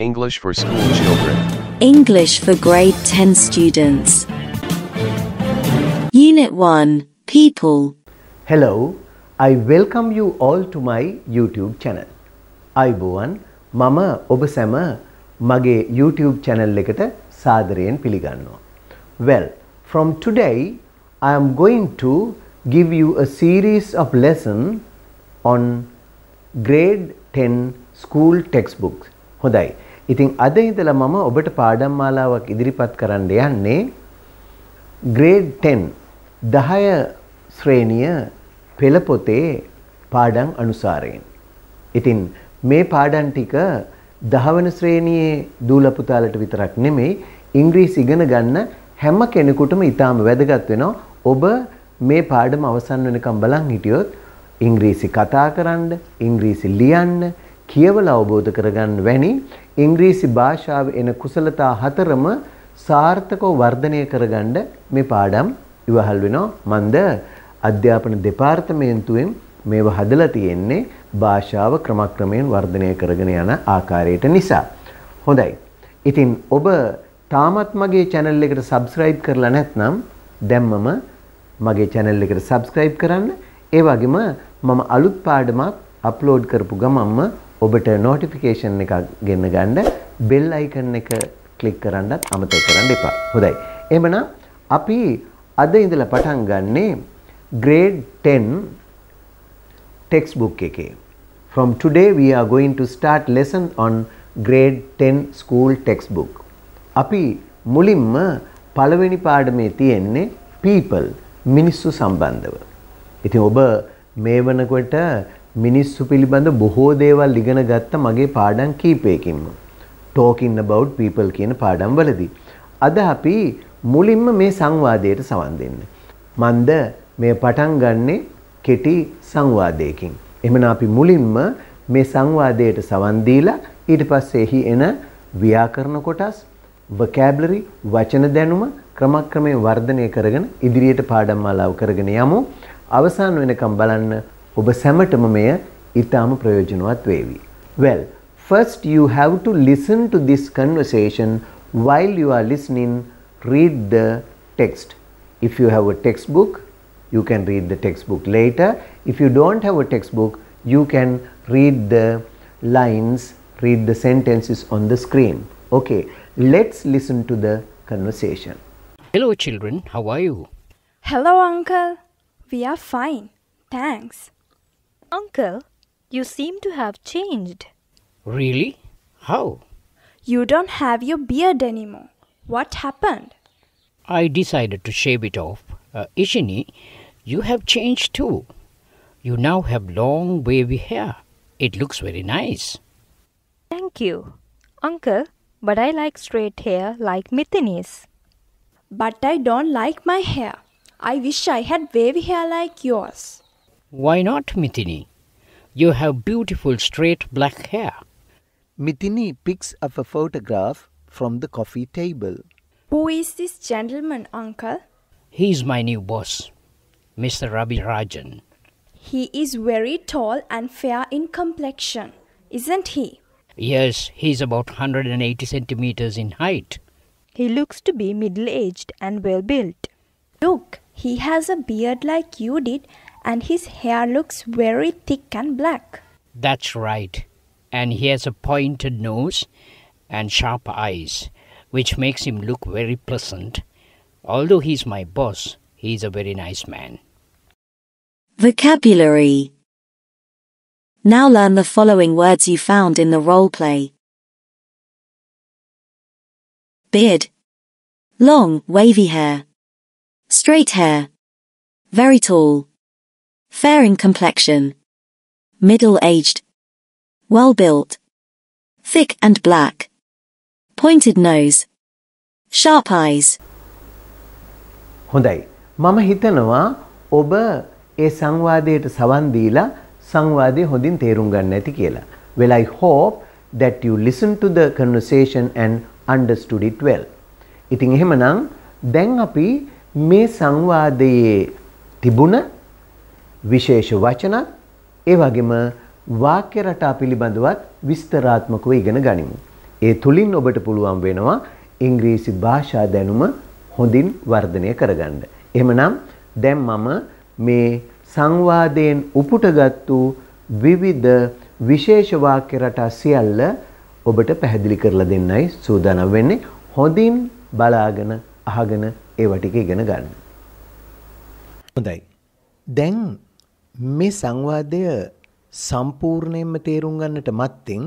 English for school children. English for grade 10 students. Unit 1, People. Hello, I welcome you all to my YouTube channel. අයිබෝවන් මම ඔබ සැම මගේ YouTube channel එකට සාදරයෙන් පිළිගන්නවා. Well, from today I am going to give you a series of lessons on grade 10 school textbooks. හොඳයි. ඉතින් අද ඉඳලා මම ඔබට පාඩම් මාලාවක් ඉදිරිපත් කරන්න යන්නේ grade 10 10 ශ්‍රේණිය පෙළ පොතේ පාඩම් අනුසාරයෙන්. ඉතින් මේ පාඩම් ටික 10 වෙනි ශ්‍රේණියේ දූල පුතාලට විතරක් නෙමෙයි ඉංග්‍රීසි ඉගෙන ගන්න හැම කෙනෙකුටම ඉතාම වැදගත් වෙනවා. ඔබ මේ පාඩම අවසන් වෙනකම් බලන් හිටියොත් ඉංග්‍රීසි කතා කරන්න, ඉංග්‍රීසි ලියන්න, කියවලා අවබෝධ කරගන්න වැනි ඉංග්‍රීසි භාෂාවේ එන කුසලතා හතරම සාර්ථකව වර්ධනය කරගන්න මේ පාඩම් ඉවහල් වෙනවා. මන්ද අධ්‍යාපන දෙපාර්තමේන්තුවෙන් මේව හදලා තියෙන්නේ භාෂාව ක්‍රමක්‍රමයෙන් වර්ධනය කරගෙන යන ආකාරයට නිසා. හොඳයි. ඉතින් ඔබ තාමත් මගේ channel එකට subscribe කරලා නැත්නම් දැම්මම මගේ channel එකට subscribe කරන්න. ඒ වගේම මම අලුත් පාඩමක් upload කරපු ගමන්ම ඔබට notification එකක් ගෙන්න ගන්න bell icon එක click කරන්නත් අමතක කරන්න එපා. හොඳයි. එහෙමනම් අපි අද ඉඳලා පටන් ගන්නේ grade 10 textbook එකේ. From today we are going to start lesson on grade 10 school textbook. අපි මුලින්ම පළවෙනි පාඩමේ තියෙන්නේ people මිනිස්සු සම්බන්ධව. ඉතින් ඔබ මේ වෙනකොට මිනිස්සු පිළිබඳ බොහෝ දේවල් ඉගෙන ගත්ත මගේ පාඩම් කීපයකින්ම talking about people කියන පාඩම් වලදී. අද අපි මුලින්ම මේ සංවාදයට සවන් දෙන්න. මන්ද මේ පටන් ගන්නේ කෙටි සංවාදයකින්. එහෙනම් අපි මුලින්ම මේ සංවාදයට සවන් දීලා ඊට පස්සේ එහි එන ව්‍යාකරණ කොටස්, vocabulary වචන දැනුම ක්‍රමක්‍රමයෙන් වර්ධනය කරගෙන ඉදිරියට පාඩම් මාලාව කරගෙන යමු. අවසන් වෙනකම් බලන්න. ඔබ සැමටම මෙය ඊටාම ප්‍රයෝජනවත් වේවි. Well, first you have to listen to this conversation. While you are listening, read the text. If you have a textbook, you can read the textbook later. If you don't have a textbook, you can read the lines, read the sentences on the screen. Okay, let's listen to the conversation. Hello children, how are you? Hello, Uncle. We are fine. Thanks. Uncle, you seem to have changed. Really? How? You don't have your beard anymore. What happened? I decided to shave it off. Ishini, you have changed too. You now have long wavy hair. It looks very nice. Thank you. Uncle, but I like straight hair like Mithini's. But I don't like my hair. I wish I had wavy hair like yours. Why not, Mithini? You have beautiful straight black hair. Mithini picks up a photograph from the coffee table. Who is this gentleman, Uncle? He is my new boss, Mr. Ravi Rajan. He is very tall and fair in complexion, isn't he? Yes, he is about 180 centimeters in height. He looks to be middle-aged and well-built. Look, he has a beard like you did, and his hair looks very thick and black. That's right. And he has a pointed nose and sharp eyes, which makes him look very pleasant. Although he's my boss, he's a very nice man. Vocabulary. Now learn the following words you found in the role play. Beard. Long, wavy hair. Straight hair. Very tall. Fair in complexion. Middle-aged. Well-built. Thick and black. Pointed nose. Sharp eyes. හොඳයි. මම හිතනවා ඔබ ඒ සංවාදයට සවන් දීලා සංවාදය හොඳින් තේරුම් ගන්න ඇති කියලා. Well, I hope that you listened to the conversation and understood it well. ඉතින් එහෙමනම් දැන් අපි මේ සංවාදයේ තිබුණ විශේෂ වචනත් ඒ වගේම වාක්‍ය රටා පිළිබඳවත් විස්තරාත්මකව ඉගෙන ගනිමු. ඒ තුලින් ඔබට පුළුවන් වෙනවා ඉංග්‍රීසි භාෂා දැනුම හොඳින් වර්ධනය කරගන්න. එහෙමනම් දැන් මම මේ සංවාදයෙන් උපුටගත්තු විවිධ විශේෂ වාක්‍ය රටා සියල්ල ඔබට පැහැදිලි කරලා දෙන්නයි සූදානම් වෙන්නේ. හොඳින් බලාගෙන අහගෙන ඒවා ටික ඉගෙන ගන්න. හොඳයි. දැන් මේ සංවාදය සම්පූර්ණයෙන්ම තේරුම් ගන්නට මත්තෙන්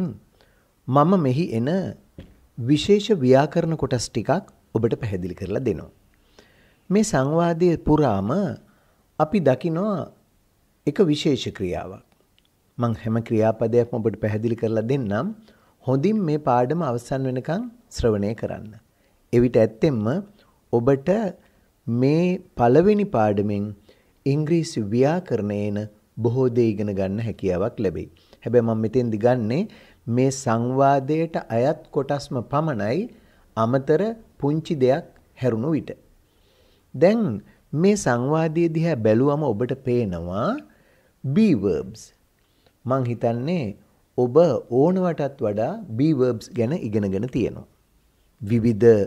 මම මෙහි එන විශේෂ ව්‍යාකරණ කොටස් ටිකක් ඔබට පැහැදිලි කරලා දෙනවා. මේ සංවාදයේ පුරාම අපි දකිනවා එක විශේෂ ක්‍රියාවක්. මම හැම ක්‍රියාපදයක්ම ඔබට පැහැදිලි කරලා දෙන්නම්. හොඳින් මේ පාඩම අවසන් වෙනකන් ශ්‍රවණය කරන්න. එවිට ඇත්තෙන්ම ඔබට මේ පළවෙනි පාඩමෙන් ඉංග්‍රීසි ව්‍යාකරණයේන බොහෝ දේ ඉගෙන ගන්න හැකියාවක් ලැබෙයි. හැබැයි මම මෙතෙන්දි ගන්නේ මේ සංවාදයට අයත් කොටස්ම පමණයි අමතර පුංචි දෙයක් හැරුණු විට. දැන් මේ සංවාදයේ දිහා බැලුවම ඔබට පේනවා be verbs. මං හිතන්නේ ඔබ ඕනවටත් වඩා be verbs ගැන ඉගෙනගෙන තියෙනවා. විවිධ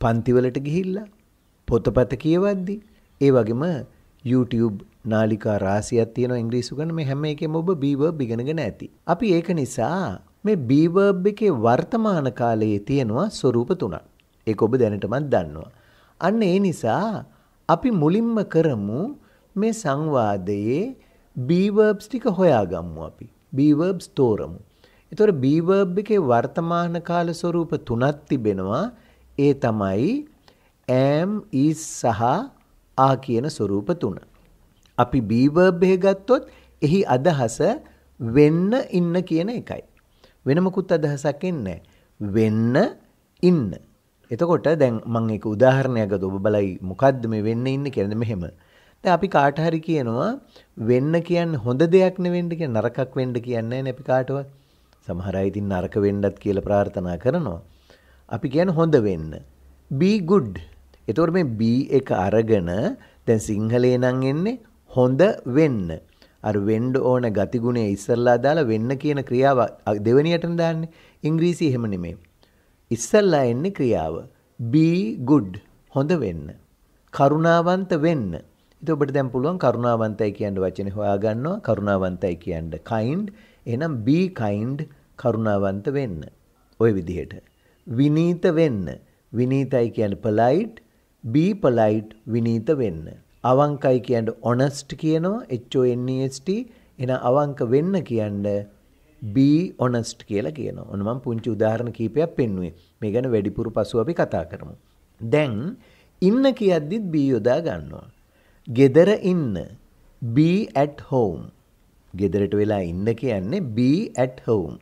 පන්තිවලට ගිහිල්ලා පොතපත කියවද්දි ඒ වගේම YouTube නාලිකා රාශියක් තියෙනවා ඉංග්‍රීසි උගන්න මේ හැම එකෙම ඔබ be verb ඉගෙනගෙන ඇති. අපි ඒක නිසා මේ be verb එකේ වර්තමාන කාලයේ තියෙනවා ස්වරූප තුනක්. ඒක ඔබ දැනටමත් දන්නවා. අන්න ඒ නිසා අපි මුලින්ම කරමු මේ සංවාදයේ be verbs ටික හොයාගමු අපි. be verbs තෝරමු. ඒතර be verb එකේ වර්තමාන කාල ස්වරූප තුනක් තිබෙනවා. ඒ තමයි am, is සහ are කියන ස්වරූප තුන. අපි be verb එක ගත්තොත් එහි අදහස වෙන්න ඉන්න කියන එකයි. වෙන මොකුත් අදහසක් එන්නේ වෙන්න ඉන්න. එතකොට දැන් මම එක උදාහරණයක් ගත්තා. ඔබ බලයි මොකද්ද මේ වෙන්න ඉන්න කියන්නේ මෙහෙම. දැන් අපි කාට හරි කියනවා වෙන්න කියන්නේ හොඳ දෙයක් නෙවෙන්න කියන නරකක් වෙන්න කියන්නේ නැහැ අපි කාටවත්. සමහර අය ඉතින් නරක වෙන්නත් කියලා ප්‍රාර්ථනා කරනවා. අපි කියන්නේ හොඳ වෙන්න. be good. එතකොට මේ be එක අරගෙන දැන් සිංහලේ නම් එන්නේ හොඳ වෙන්න. අර වෙන්න ඕන ගතිගුණය ඉස්සල්ලා දාලා වෙන්න කියන ක්‍රියාව දෙවෙනියටම දාන්නේ. ඉංග්‍රීසි එහෙම නෙමෙයි. ඉස්සල්ලා එන්නේ ක්‍රියාව be good හොඳ වෙන්න. කරුණාවන්ත වෙන්න. ඒක ඔබට දැන් පුළුවන් කරුණාවන්තයි කියන වචනේ හොයාගන්නවා. කරුණාවන්තයි කියන්නේ kind. එහෙනම් be kind කරුණාවන්ත වෙන්න. ওই විදිහට. විනීත වෙන්න. විනීතයි කියන්නේ polite. be polite විනීත වෙන්න. අවංකයි කියන්නේ honest කියනවා. HONEST. එහෙනම් අවංක වෙන්න කියන්නේ be honest කියලා කියනවා. ඔන්න මම පුංචි උදාහරණ කීපයක් පෙන්නුවේ. මේ ගැන වැඩිපුර පසු අපි කතා කරමු. දැන් ඉන්න කියද්දිත් be යොදා ගන්නවා. ගෙදර ඉන්න be at home. ගෙදරට වෙලා ඉන්න කියන්නේ be at home.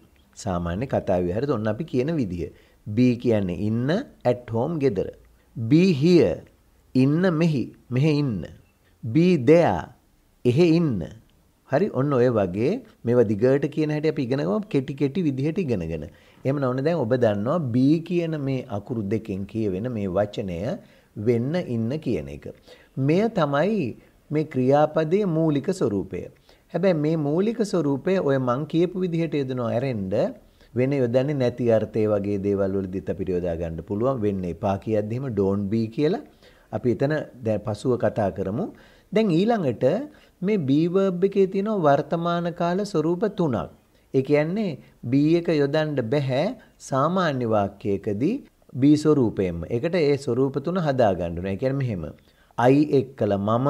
සාමාන්‍ය කතා විහාරෙත් ඔන්න අපි කියන විදිය. be කියන්නේ ඉන්න, at home ගෙදර. be here ඉන්න මෙහි, මෙහෙ ඉන්න. be there එහෙ ඉන්න. හරි ඔන්න ඔය වගේ මේවා දිගට කියන හැටි අපි ඉගෙන ගමු කෙටි කෙටි විදිහට ඉගෙනගෙන. එහෙම නැවනේ දැන් ඔබ දන්නවා be කියන මේ අකුරු දෙකෙන් කියවෙන මේ වචනය වෙන්න ඉන්න කියන එක. මෙය තමයි මේ ක්‍රියාපදයේ මූලික ස්වරූපය. හැබැයි මේ මූලික ස්වරූපය ඔය මං කියපු විදිහට යොදනවා ඇරෙන්න වෙන යොදන්නේ නැති අර්ථය වගේ දේවල් වලදීත් අපිට යොදා ගන්න පුළුවන්. වෙන්න එපා කියද්දි එහෙම don't be කියලා අපි එතන දැන් පසුව කතා කරමු. දැන් ඊළඟට මේ be verb එකේ තියෙන වර්තමාන කාල ස්වරූප තුනක්. ඒ කියන්නේ be එක යොදන්න බෑ සාමාන්‍ය වාක්‍යයකදී be ස්වරූපයෙන්ම. ඒකට ඒ ස්වරූප තුන හදා ගන්න ඕනේ. ඒ කියන්නේ මෙහෙම. I එක්කලා මම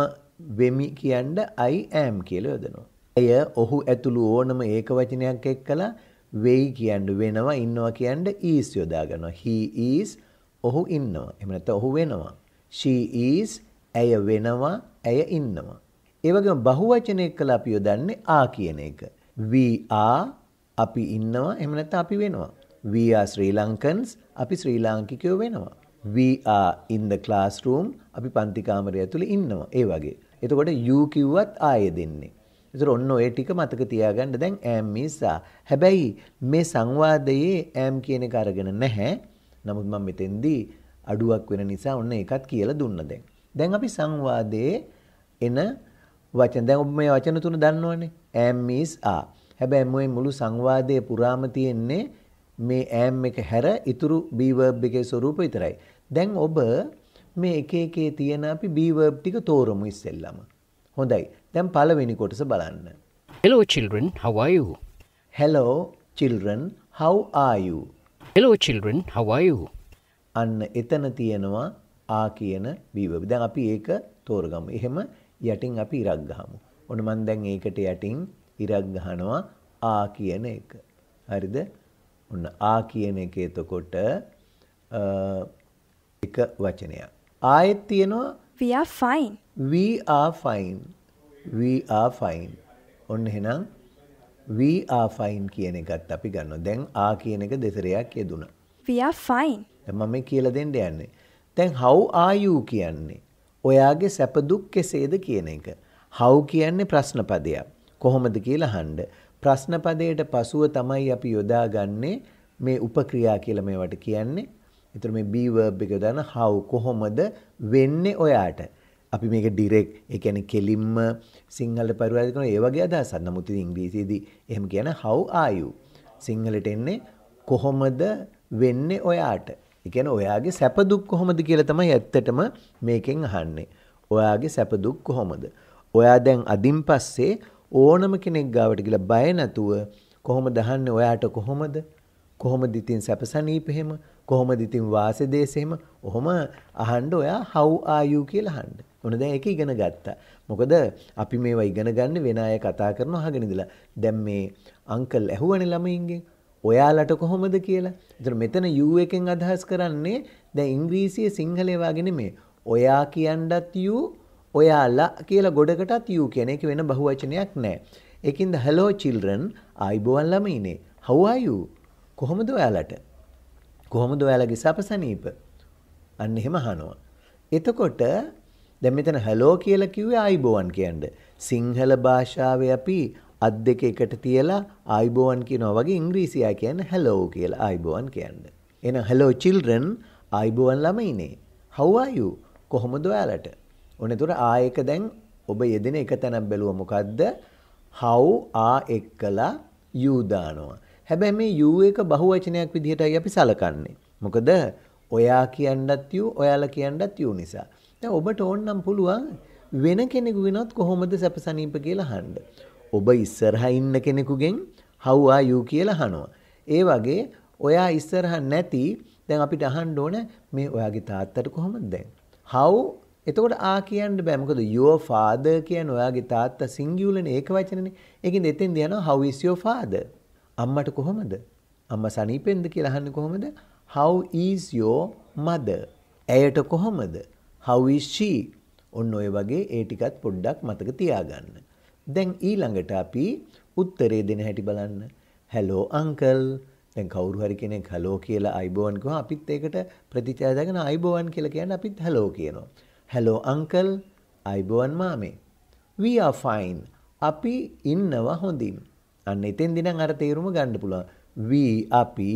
වෙමි කියන්න I am කියලා යොදනවා. එය ඔහු ඇතුළු ඕනම ඒක වචනයක් එක්කලා වෙයි කියන්න වෙනවා ඉන්නවා කියන්න is යොදා ගන්නවා. he is ඔහු ඉන්නවා. එහෙම නැත්නම් ඔහු වෙනවා. she is ඇය වෙනවා ඇය ඉන්නවා. ඒ වගේම බහුවචන එක්කලා අපි යොදන්නේ ආ කියන එක. we are අපි ඉන්නවා එහෙම නැත්නම් අපි වෙනවා. we are Sri Lankans අපි ශ්‍රී ලාංකිකයෝ වෙනවා. we are in the classroom අපි පන්ති කාමරය ඇතුලේ ඉන්නවා. ඒ වගේ. එතකොට you කිව්වත් ආයෙ දෙන්නේ. ඒතර ඔන්න ඔය ටික මතක තියාගන්න දැන් am is are. හැබැයි මේ සංවාදයේ am කියන එක අරගෙන නැහැ. නමුත් මම මෙතෙන්දී අඩුවක් වෙන නිසා ඔන්න ඒකත් කියලා දුන්න දැන්. දැන් අපි සංවාදයේ එන වචන දැන් ඔබ මේ වචන තුන දන්නවනේ. am is are. හැබැයි මේ මුළු සංවාදයේ පුරාම තියෙන්නේ මේ am එක හැර ඉතුරු be verb එකේ ස්වරූප විතරයි. දැන් ඔබ මේ එක එකේ තියෙන අපි be verb ටික තෝරමු ඉස්සෙල්ලම. හොඳයි. දැන් පළවෙනි කොටස බලන්න. Hello children, how are you? Hello children, how are you? Hello children, how are you? අන්න එතන තියෙනවා ආ කියන be verb. දැන් අපි ඒක තෝරගමු. එහෙම යටින් අපි ඉරක් ගහමු. ඔන්න මම දැන් ඒකට යටින් ඉරක් ගහනවා ආ කියන එක. හරිද? ඔන්න ආ කියන එක එතකොට එක වචනයක්. ආයෙත් තියෙනවා We are fine. we are fine. we are fine. ඔන්න එහෙනම් we are fine කියන එකත් අපි ගන්නවා. දැන් ආ කියන එක දෙසරයක් යෙදුණා. We are fine. දැන් මම කියලා දෙන්න යන්නේ. දැන් how are you කියන්නේ ඔයාගේ සැප දුක් කෙසේද කියන එක. how කියන්නේ ප්‍රශ්න පදයක්. කොහොමද කියලා අහන්න. ප්‍රශ්න පදයට පසුව තමයි අපි යොදාගන්නේ මේ උපක්‍රියා කියලා මේවට කියන්නේ. ඒතර මේ be verb එක දාන how කොහොමද වෙන්නේ ඔයාට. අපි මේක ඩිරෙක්ට් ඒ කියන්නේ කෙලින්ම සිංහලට පරිවර්තන කරන ඒ වගේ අදහසක්. නමුත් ඉංග්‍රීසියේදී එහෙම කියන how are you. සිංහලට එන්නේ කොහොමද වෙන්නේ ඔයාට. ඒ කියන්නේ ඔයාගේ සැප දුක් කොහොමද කියලා තමයි ඇත්තටම මේකෙන් අහන්නේ. ඔයාගේ සැප දුක් කොහොමද? ඔයා දැන් අදින් පස්සේ ඕනම කෙනෙක් ගාවට ගිහලා බය නැතුව කොහොමද අහන්නේ ඔයාට කොහොමද? කොහොමද ඉතින් සැපසනීප එහෙම? කොහොමද ඉතින් වාසේ දේශ එහෙම? ඔහොම අහන්න ඔයා how are you කියලා අහන්න. මොන දැන් ඒක ඉගෙන ගත්තා. මොකද අපි මේවා ඉගෙන ගන්න වෙන අය කතා කරනවා අහගෙන ඉඳලා. දැන් මේ අංකල් ඇහුවනේ ළමයින්ගෙන් ඔයාලට කොහොමද කියලා. ඒතර මෙතන you එකෙන් අදහස් කරන්නේ දැන් ඉංග්‍රීසියේ සිංහලයේ වගේ නෙමෙයි. ඔයා කියන්නත් you ඔයාලා කියලා ගොඩකටත් you කියන එක වෙන බහුවචනයක් නැහැ. ඒකින්ද hello children ආයිබෝවන් ළමයිනේ. how are you? කොහොමද ඔයාලට? කොහොමද ඔයාලගේ සපසනීප? අන්න එහෙම අහනවා. එතකොට දැන් මෙතන hello කියලා කිව්වේ ආයිබෝවන් කියන්නේ. සිංහල භාෂාවේ අපි අත් දෙක එකට තියලා ආයිබෝවන් කියනවා වගේ ඉංග්‍රීසි අය කියන්නේ hello කියලා ආයිබෝවන් කියන්නේ. එහෙනම් hello children ආයිබෝවන් ළමයිනේ. how are you? කොහොමද ඔයාලට? ඔන්න ඒතර ආයක දැන් ඔබ යෙදෙන එක තැනක් බැලුවා මොකද්ද? how are එක්කලා you දානවා. හැබැයි මේ you එක බහුවචනයක් විදිහටයි අපි සලකන්නේ. මොකද ඔයා කියන්නත් you ඔයාලා කියන්නත් you නිසා. දැන් ඔබට ඕනනම් පුළුවන් වෙන කෙනෙකු වෙනත් කොහොමද සැපසනීප කියලා අහන්න. ඔබ ඉස්සරහා ඉන්න කෙනෙකුගෙන් how are you කියලා අහනවා. ඒ වගේ ඔයා ඉස්සරහා නැති දැන් අපිට අහන්න ඕන මේ ඔයාගේ තාත්තට කොහොමද දැන්? how එතකොට ආ කියන්න බෑ. මොකද your father කියන්නේ ඔයාගේ තාත්තා සිංගියුලනේ ඒක වචනනේ. ඒකින්ද එතෙන්ද යනවා how is your father? අම්මට කොහොමද? අම්මා සනීපෙන්ද කියලා අහන්නේ කොහොමද? how is your mother? ඇයට කොහොමද? how is she? ඔන්න ඔය වගේ ඒ ටිකත් පොඩ්ඩක් මතක තියාගන්න. දැන් ඊළඟට අපි උත්තරේ දෙන හැටි බලන්න. hello uncle. දැන් කවුරු හරි කෙනෙක් hello කියලා අයිබෝවන් කිව්වම අපිත් ඒකට ප්‍රතිචාර දාගෙන අයිබෝවන් කියලා කියන්නේ අපිත් hello කියනවා. hello uncle අයිබෝවන් මාමේ. we are fine. අපි ඉන්නවා හොඳින්. අන්න එතෙන්දී නම් අර තේරුම ගන්න පුළුවන්. we අපි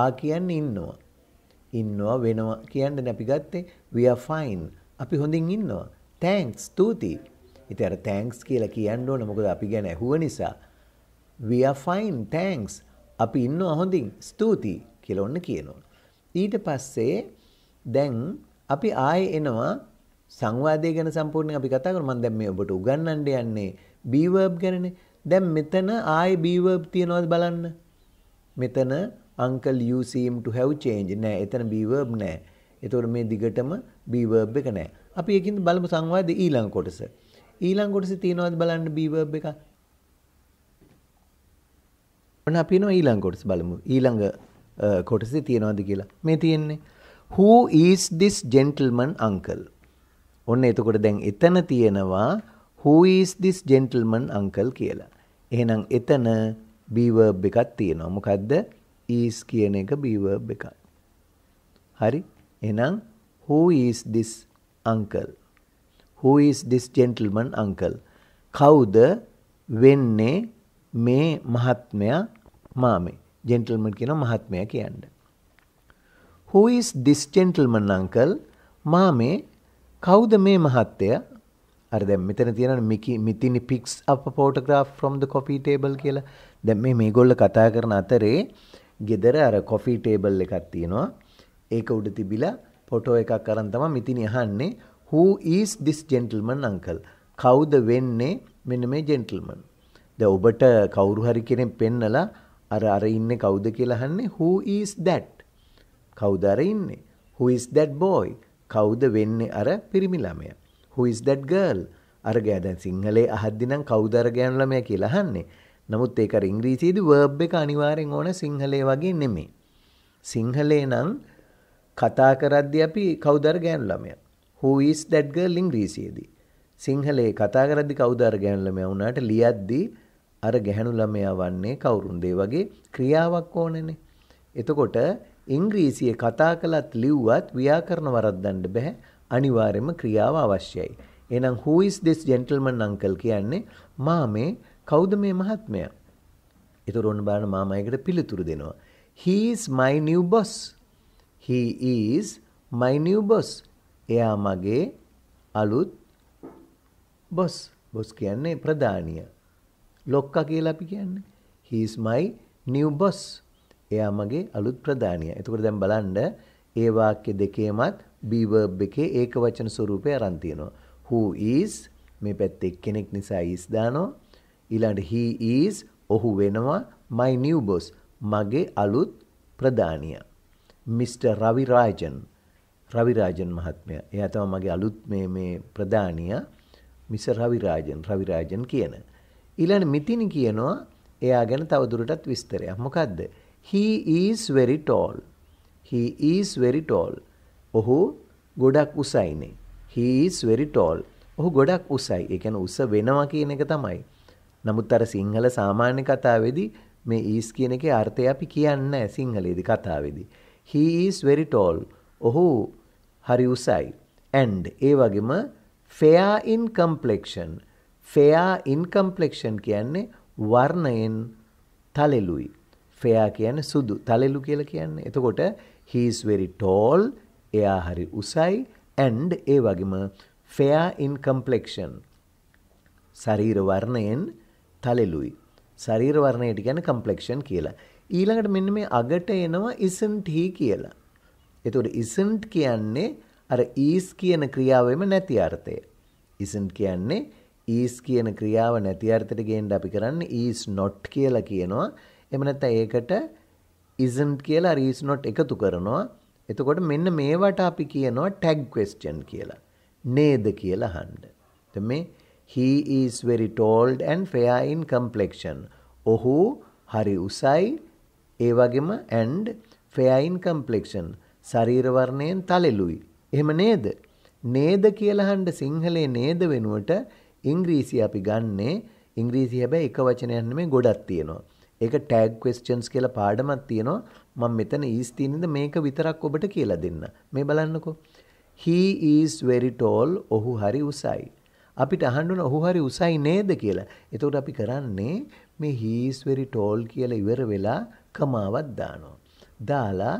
ආ කියන්නේ ඉන්නවා. ඉන්නවා වෙනවා කියන්නේ අපි ගත්තේ we are fine. අපි හොඳින් ඉන්නවා. thanks ස්තුතියි. ඉතින් අර thanks කියලා කියන්න ඕන මොකද අපි ගැන ඇහුව නිසා. we are fine thanks. අපි ඉන්නවා හොඳින් ස්තුතියි කියලා ඔන්න කියනවා. ඊට පස්සේ දැන් අපි ආයේ එනවා සංවාදය ගැන සම්පූර්ණයෙන් අපි කතා කරමු. මම දැන් මේ ඔබට උගන්වන්න යන්නේ be verb ගැනනේ. දැන් මෙතන ආයේ be verb තියනවද බලන්න. මෙතන uncle you seem to have changed නෑ. එතන be verb නෑ. ඒතකොට මේ දිගටම be verb එක නෑ. අපි ඒකින්ද බලමු සංවාදයේ ඊළඟ කොටස. ඊළඟ කොටසේ තියනවද බලන්න be verb එක. ඔන්න අපි යනවා ඊළඟ කොටස බලමු. ඊළඟ කොටසේ තියනවද කියලා. මේ තියෙන්නේ who is this gentleman uncle? ඔන්න එතකොට දැන් එතන තියෙනවා who is this gentleman uncle කියලා. එහෙනම් එතන be verb එකක් තියෙනවා. මොකද්ද? is කියන එක be verb එකක්. හරි? එහෙනම් who is this uncle? who is this gentleman uncle? කවුද වෙන්නේ මේ මහත්මයා මාමේ? gentleman කියන මහත්මයා කියන්නේ. who is this gentleman uncle? මාමේ කවුද මේ මහත්තයා? අර දැන් මෙතන තියෙනවා මිතිනි picks up a photograph from the coffee table කියලා. දැන් මේගොල්ලෝ කතා කරන අතරේ ගෙදර අර කොෆි ටේබල් එකක් තියෙනවා. ඒක උඩ තිබිලා ෆොටෝ එකක් අරන් තමයි මිතිනි අහන්නේ who is this gentleman uncle? කවුද වෙන්නේ මෙන්න මේ gentleman? දැන් ඔබට කවුරු හරි කෙනෙක් පෙන්නලා අර ඉන්නේ කවුද කියලා අහන්නේ who is that? කවුද අර ඉන්නේ? who is that boy? කවුද වෙන්නේ අර පිරිමි ළමයා? who is that girl? අර ගෑ දැන් සිංහලේ අහද්දි නම් කවුද අර ගෑනු ළමයා කියලා අහන්නේ. නමුත් ඒක අර ඉංග්‍රීසියේදී verb එක අනිවාර්යෙන් ඕන සිංහලේ වගේ නෙමෙයි. සිංහලේ නම් කතා කරද්දී අපි කවුද අර ගෑනු ළමයා? who is that girl ඉංග්‍රීසියේදී. සිංහලේ කතා කරද්දී කවුද අර ගෑනු ළමයා වුණාට ලියද්දී අර ගැහණු ළමයා වන්නේ කවුරුන්ද? ඒ වගේ ක්‍රියාවක් ඕනනේ. එතකොට ඉංග්‍රීසියේ කතා කළත් ලිව්වත් ව්‍යාකරණ වරද්දන්න බෑ. අනිවාර්යයෙන්ම ක්‍රියාව අවශ්‍යයි. එහෙනම් who is this gentleman uncle කියන්නේ මාමේ කවුද මේ මහත්මයා? ඒතර ඔන්න බලන්න මාමා ඒකට පිළිතුරු දෙනවා. he is my new boss. he is my new boss. එයා මගේ අලුත් boss. boss කියන්නේ ප්‍රධානියා. ලොක්කා කියලා අපි කියන්නේ. he is my new boss. එයා මගේ අලුත් ප්‍රධානියා. එතකොට දැන් බලන්න ඒ වාක්‍ය දෙකේමත් be verb එකේ ඒක වචන ස්වරූපය අරන් තියෙනවා. who is මේ පැත්තේ කෙනෙක් නිසා is දානවා. ඊළඟට he is ඔහු වෙනවා my new boss මගේ අලුත් ප්‍රධානියා. Mr. රවිරාජන් මහත්මයා. එයා තමයි මගේ අලුත් මේ ප්‍රධානියා. Mr. රවිරාජන් කියන. ඊළඟ මිතිනි කියනවා එයා ගැන තව දුරටත් විස්තරයක්. මොකද්ද? he is very tall. he is very tall. ඔහු ගොඩක් උසයිනේ. he is very tall. ඔහු ගොඩක් උසයි. ඒ කියන්නේ උස වෙනවා කියන එක තමයි. නමුත් අර සිංහල සාමාන්‍ය කතාවේදී මේ is කියන එකේ අර්ථය අපි කියන්නේ නැහැ සිංහලේදී කතාවේදී. he is very tall. ඔහු හරි උසයි. and ඒ වගේම fair in complexion. fair in complexion කියන්නේ වර්ණයෙන් තලෙලුයි. fair කියන්නේ සුදු. තලෙලු කියලා කියන්නේ. එතකොට he is very tall. එයා හරි උසයි. and ඒ වගේම fair in complexion. ශරීර වර්ණයෙන් තලෙලුයි. ශරීර වර්ණයට කියන්නේ complexion කියලා. ඊළඟට මෙන්න මේ අගට එනවා isn't he කියලා. එතකොට isn't කියන්නේ අර is කියන ක්‍රියාවෙම නැති අර්ථය. isn't කියන්නේ is කියන ක්‍රියාව නැති අර්ථයට ගේන්න අපි කරන්නේ is not කියලා කියනවා. එහෙම නැත්නම් ඒකට isn't කියලා අර is not එකතු කරනවා. එතකොට මෙන්න මේවට අපි කියනවා tag question කියලා. නේද කියලා අහන්න. දැන් මේ he is very tall and fair in complexion. ඔහු හරි උසයි ඒ වගේම and fair in complexion. ශරීර වර්ණයෙන් තලෙලුයි. එහෙම නේද? නේද කියලා අහන්න සිංහලේ නේද වෙනුවට ඉංග්‍රීසි අපි ගන්නේ. ඉංග්‍රීසි හැබැයි එක වචනයක් නෙමෙයි ගොඩක් තියෙනවා. ඒක tag questions කියලා පාඩමක් තියෙනවා. මම මෙතන is තියෙනද මේක විතරක් ඔබට කියලා දෙන්න. මේ බලන්නකෝ. he is very tall. ඔහු හරි උසයි. අපිට අහන්න ඕන ඔහු හරි උසයි නේද කියලා. එතකොට අපි කරන්නේ මේ he is very tall කියලා ඉවර වෙලා කමාවක් දානවා. දාලා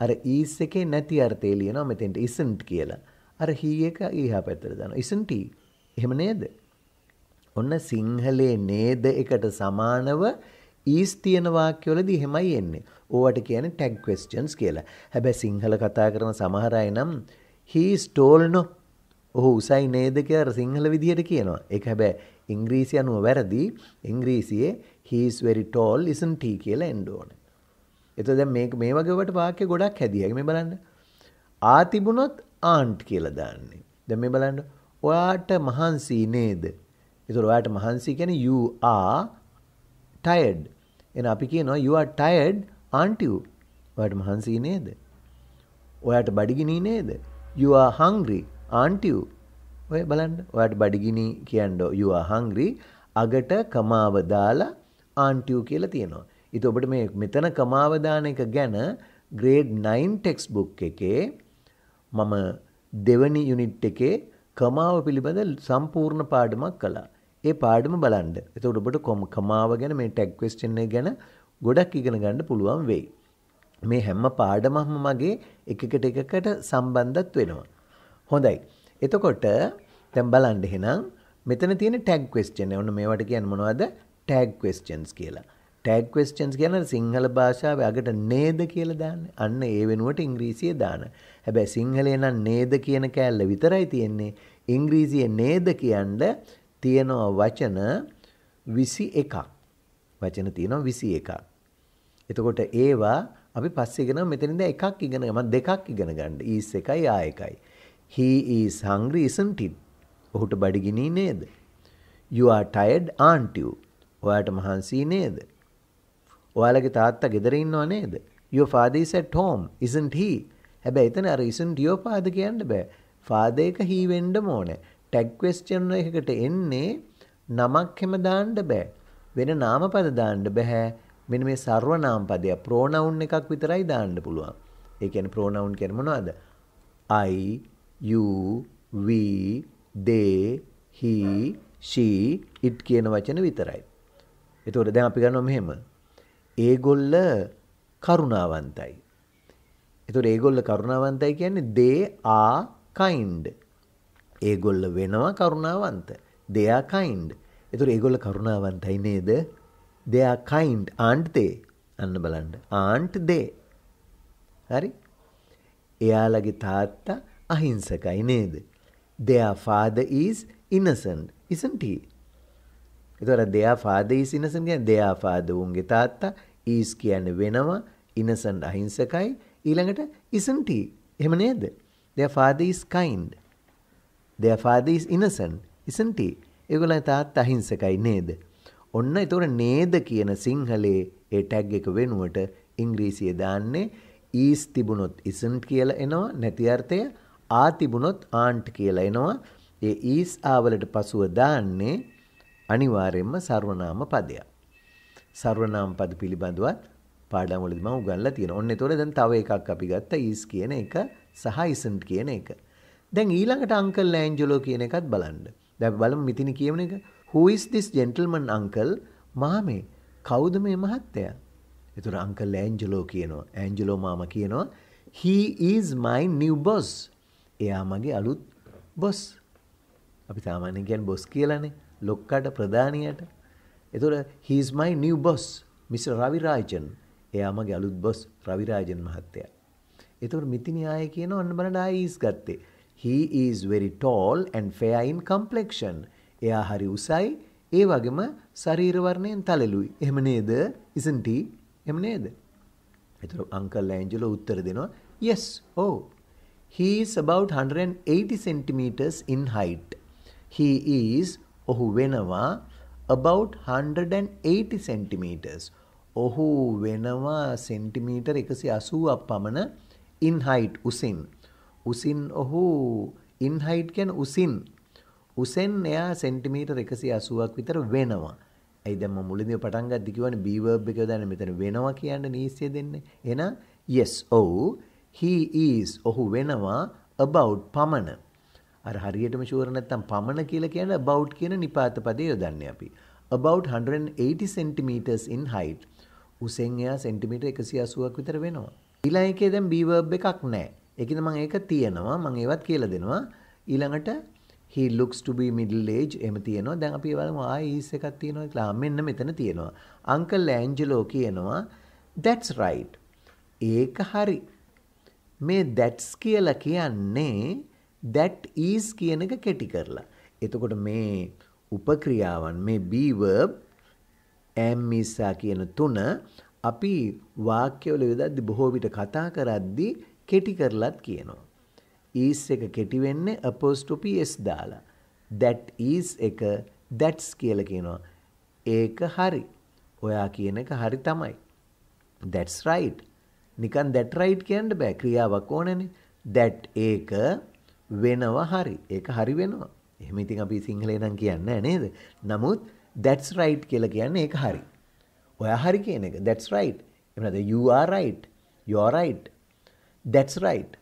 අර is එකේ නැති අර්ථය ලියනවා මෙතෙන්ට isn't කියලා. අර he එක ඊහා පැත්තට දානවා. isn't he? එහෙම නේද? ඔන්න සිංහලේ නේද එකට සමානව is තියෙන වාක්‍යවලදී එහෙමයි එන්නේ. ඕවට කියන්නේ tag questions කියලා. හැබැයි සිංහල කතා කරන සමහර අය නම් he is tall no. ඔහු උසයි නේද කියලා සිංහල විදියට කියනවා. ඒක හැබැයි ඉංග්‍රීසි අනුව වැරදි. ඉංග්‍රීසියේ he is very tall isn't he කියලා එන්න ඕනේ. එතකොට දැන් මේ වගේ වට වාක්‍ය ගොඩක් හැදියා. මේ බලන්න. ආ තිබුණොත් aren't කියලා දාන්නේ. දැන් මේ බලන්න. ඔයාට මහන්සි නේද? ඒතර ඔයාට මහන්සි කියන්නේ you are tired. එහෙනම් අපි කියනවා you are tired aren't you? ඔයාට මහන්සි නේද? ඔයාට බඩගිනි නේද? You are hungry aren't you? ඔය බලන්න. ඔයාට බඩගිනි කියන්නේ you are hungry අගට කමාව දාලා aren't you කියලා තියෙනවා. ඉතින් ඔබට මේ මෙතන කමාව දාන එක ගැන grade 9 textbook එකේ මම දෙවනි යුනිට් එකේ කමාව පිළිබඳ සම්පූර්ණ පාඩමක් කළා. ඒ පාඩම බලන්න. එතකොට ඔබට කමාව ගැන මේ tag question එක ගැන ගොඩක් ඉගෙන ගන්න පුළුවන් වෙයි. මේ හැම පාඩමක්ම මගේ එකකට සම්බන්ධත් වෙනවා. හොඳයි. එතකොට දැන් බලන්න එහෙනම් මෙතන තියෙන tag question. ඔන්න මේවට කියන්නේ මොනවද? tag questions කියලා. tag questions කියන්නේ සිංහල භාෂාවේ අගට නේද කියලා දාන්නේ. අන්න ඒ වෙනුවට ඉංග්‍රීසියේ දාන. හැබැයි සිංහලේ නම් නේද කියන කෑල්ල විතරයි තියෙන්නේ. ඉංග්‍රීසියේ නේද කියන්න තියෙනවා වචන 21ක්. වචන තියෙනවා 21ක්. එතකොට ඒවා අපි පස්සේ ඉගෙනමු. මෙතනින්ද එකක් ඉගෙන ගන්න. මම දෙකක් ඉගෙන ගන්න. is එකයි ආ එකයි. He is hungry isn't it? ඔහුට බඩගිනි නේද? You are tired aren't you? ඔයාට මහන්සි නේද? ඔයාලගේ තාත්තා ගෙදර ඉන්නව නේද? Your father is at home isn't he? හැබැයි එතන අර isn't your father කියන්න බෑ. father එක he වෙන්න ඕනේ. tag question එකකට එන්නේ නමක් හැම දාන්න බෑ. වෙන නාමපද දාන්න බෑ. මෙන්න මේ සර්වනාම පදය pronoun එකක් විතරයි දාන්න පුළුවන්. ඒ කියන්නේ pronoun කියන්නේ මොනවද? I, you, we, they, he, she, it කියන වචන විතරයි. එතකොට දැන් අපි ගන්නවා මෙහෙම. ඒගොල්ල කරුණාවන්තයි. එතකොට ඒගොල්ල කරුණාවන්තයි කියන්නේ they are kind. ඒගොල්ල වෙනවා කරුණාවන්ත. they are kind. එතකොට ඒගොල්ල කරුණාවන්තයි නේද? they are kind aren't they? අන්න බලන්න. aren't they? හරි? එයාලගේ තාත්තා අහිංසකයි නේද? their father is innocent isn't he? එතකොට their father is innocent කියන්නේ their father උන්ගේ තාත්තා is කියන්නේ වෙනවා innocent අහිංසකයි ඊළඟට isn't he? එහෙම නේද? their father is kind. their father is innocent isn't he? ඒගොල්ලන්ගේ තාත්තා අහිංසකයි නේද? ඔන්න එතකොට නේද කියන සිංහලේ ඒ ටැග් එක වෙනුවට ඉංග්‍රීසියේ දාන්නේ is තිබුණොත් isn't කියලා එනවා නැති අර්ථය ආ තිබුණොත් aren't කියලා එනවා. ඒ is ආවලට පසුව දාන්නේ අනිවාර්යයෙන්ම සර්වනාම පදයක්. සර්වනාම පද පිළිබඳවත් පාඩම් වලදී මම උගන්ලා තියෙනවා. ඔන්න එතකොට දැන් තව එකක් අපි ගත්තා is කියන එක සහ isn't කියන එක. දැන් ඊළඟට අංකල් ඇන්ජලෝ කියන එකත් බලන්න. දැන් අපි බලමු මිතිනි කියවන එක. Who is this gentleman uncle? මාමේ කවුද මේ මහත්තයා? එතකොට අංකල් ඇන්ජලෝ කියනවා. ඇන්ජලෝ මාමා කියනවා he is my new boss. එයා මගේ අලුත් boss. අපි සාමාන්‍යයෙන් කියන්නේ boss කියලානේ. ලොක්කට ප්‍රධානියට. එතකොට he is my new boss. Mr. Ravi Rajan. එයා මගේ අලුත් boss රවි රාජන් මහත්තයා. එතකොට මිතිනි ආයේ කියනවා අන්න බලන්න ආයේ is ගත්තේ. He is very tall and fair in complexion. එයා හරි උසයි ඒ වගේම ශරීර වර්ණයෙන් තලලුයි. එහෙම නේද? isn't he? එහෙම නේද? එතකොට අංකල් ඇන්ජලෝ උත්තර දෙනවා yes. oh. He is about 180 centimeters in height. He is ඔහු වෙනවා about 180 centimeters. ඔහු වෙනවා සෙන්ටිමීටර් 180ක් පමණ in height උසින්. උසින් ඔහු in height කියන්නේ උසින්. උසෙන් එයා සෙන්ටිමීටර් 180ක් විතර වෙනවා. ඇයි දැන් මම මුලින්ම පටන් ගද්දි කියවනේ be verb එක දාන්නේ මෙතන වෙනවා කියන්නේ නීසිය දෙන්නේ. එහෙනම් yes. oh. He is ඔහු වෙනවා about පමණ. අර හරියටම ෂුවර් නැත්තම් පමණ කියලා කියන්නේ about කියන නිපාත පදේ යොදන්නේ අපි. about 180 centimeters in height. උසෙන් එයා සෙන්ටිමීටර් 180ක් විතර වෙනවා. ඊළඟ එකේ දැන් be verb එකක් නැහැ. ඒකද මම ඒක තියනවා. මම ඒවත් කියලා දෙනවා. ඊළඟට he looks to be middle age එහෙම තියෙනවා. දැන් අපි බලමු is එකක් තියෙනවා කියලා. මෙන්න මෙතන තියෙනවා. uncle angelo කියනවා that's right. ඒක හරි. මේ that's කියලා කියන්නේ that is කියන එක කෙටි කරලා. එතකොට මේ උපක්‍රියාවන් මේ be verb am is කියන තුන අපි වාක්‍යවල යොදද්දී බොහෝ විට කතා කරද්දී කෙටි කරලත් කියනවා. is එක කෙටි වෙන්නේ apostrophe s දාලා. that is එක that's කියලා කියනවා. ඒක හරි. ඔයා කියන එක හරි තමයි. that's right. නිකන් that right කියන්න බෑ. ක්‍රියාවක් ඕනනේ. that ඒක වෙනවා හරි. ඒක හරි වෙනවා. එහෙම ඉතින් අපි සිංහලේ නම් කියන්නේ නේද? නමුත් that's right කියලා කියන්නේ ඒක හරි. ඔයා හරි කියන එක. that's right. එහෙම නැත්නම් you are right. you are right. that's right.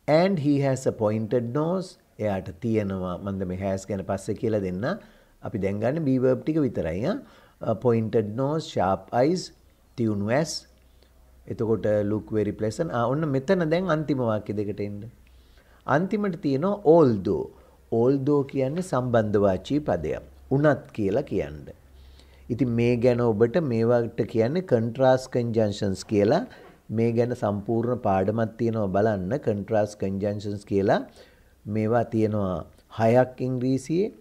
and he has a pointed nose. එයාට තියෙනවා මන්ද මේ has ගැන පස්සේ කියලා දෙන්න. අපි දැන් ගන්න be verb ටික විතරයි. pointed nose, sharp eyes, tune as. එතකොට look very pleasant. ඔන්න මෙතන දැන් අන්තිම වාක්‍ය දෙකට එන්න. අන්තිමට තියෙනවා although. although කියන්නේ සම්බන්ධ වාචී පදයක්. උනත් කියලා කියන්නේ. ඉතින් මේ ගැන ඔබට මේවට කියන්නේ contrast conjunctions කියලා. මේ ගැන සම්පූර්ණ පාඩමක් තියෙනවා බලන්න. contrast conjunctions කියලා මේවා තියෙනවා 6ක් ඉංග්‍රීසියේ.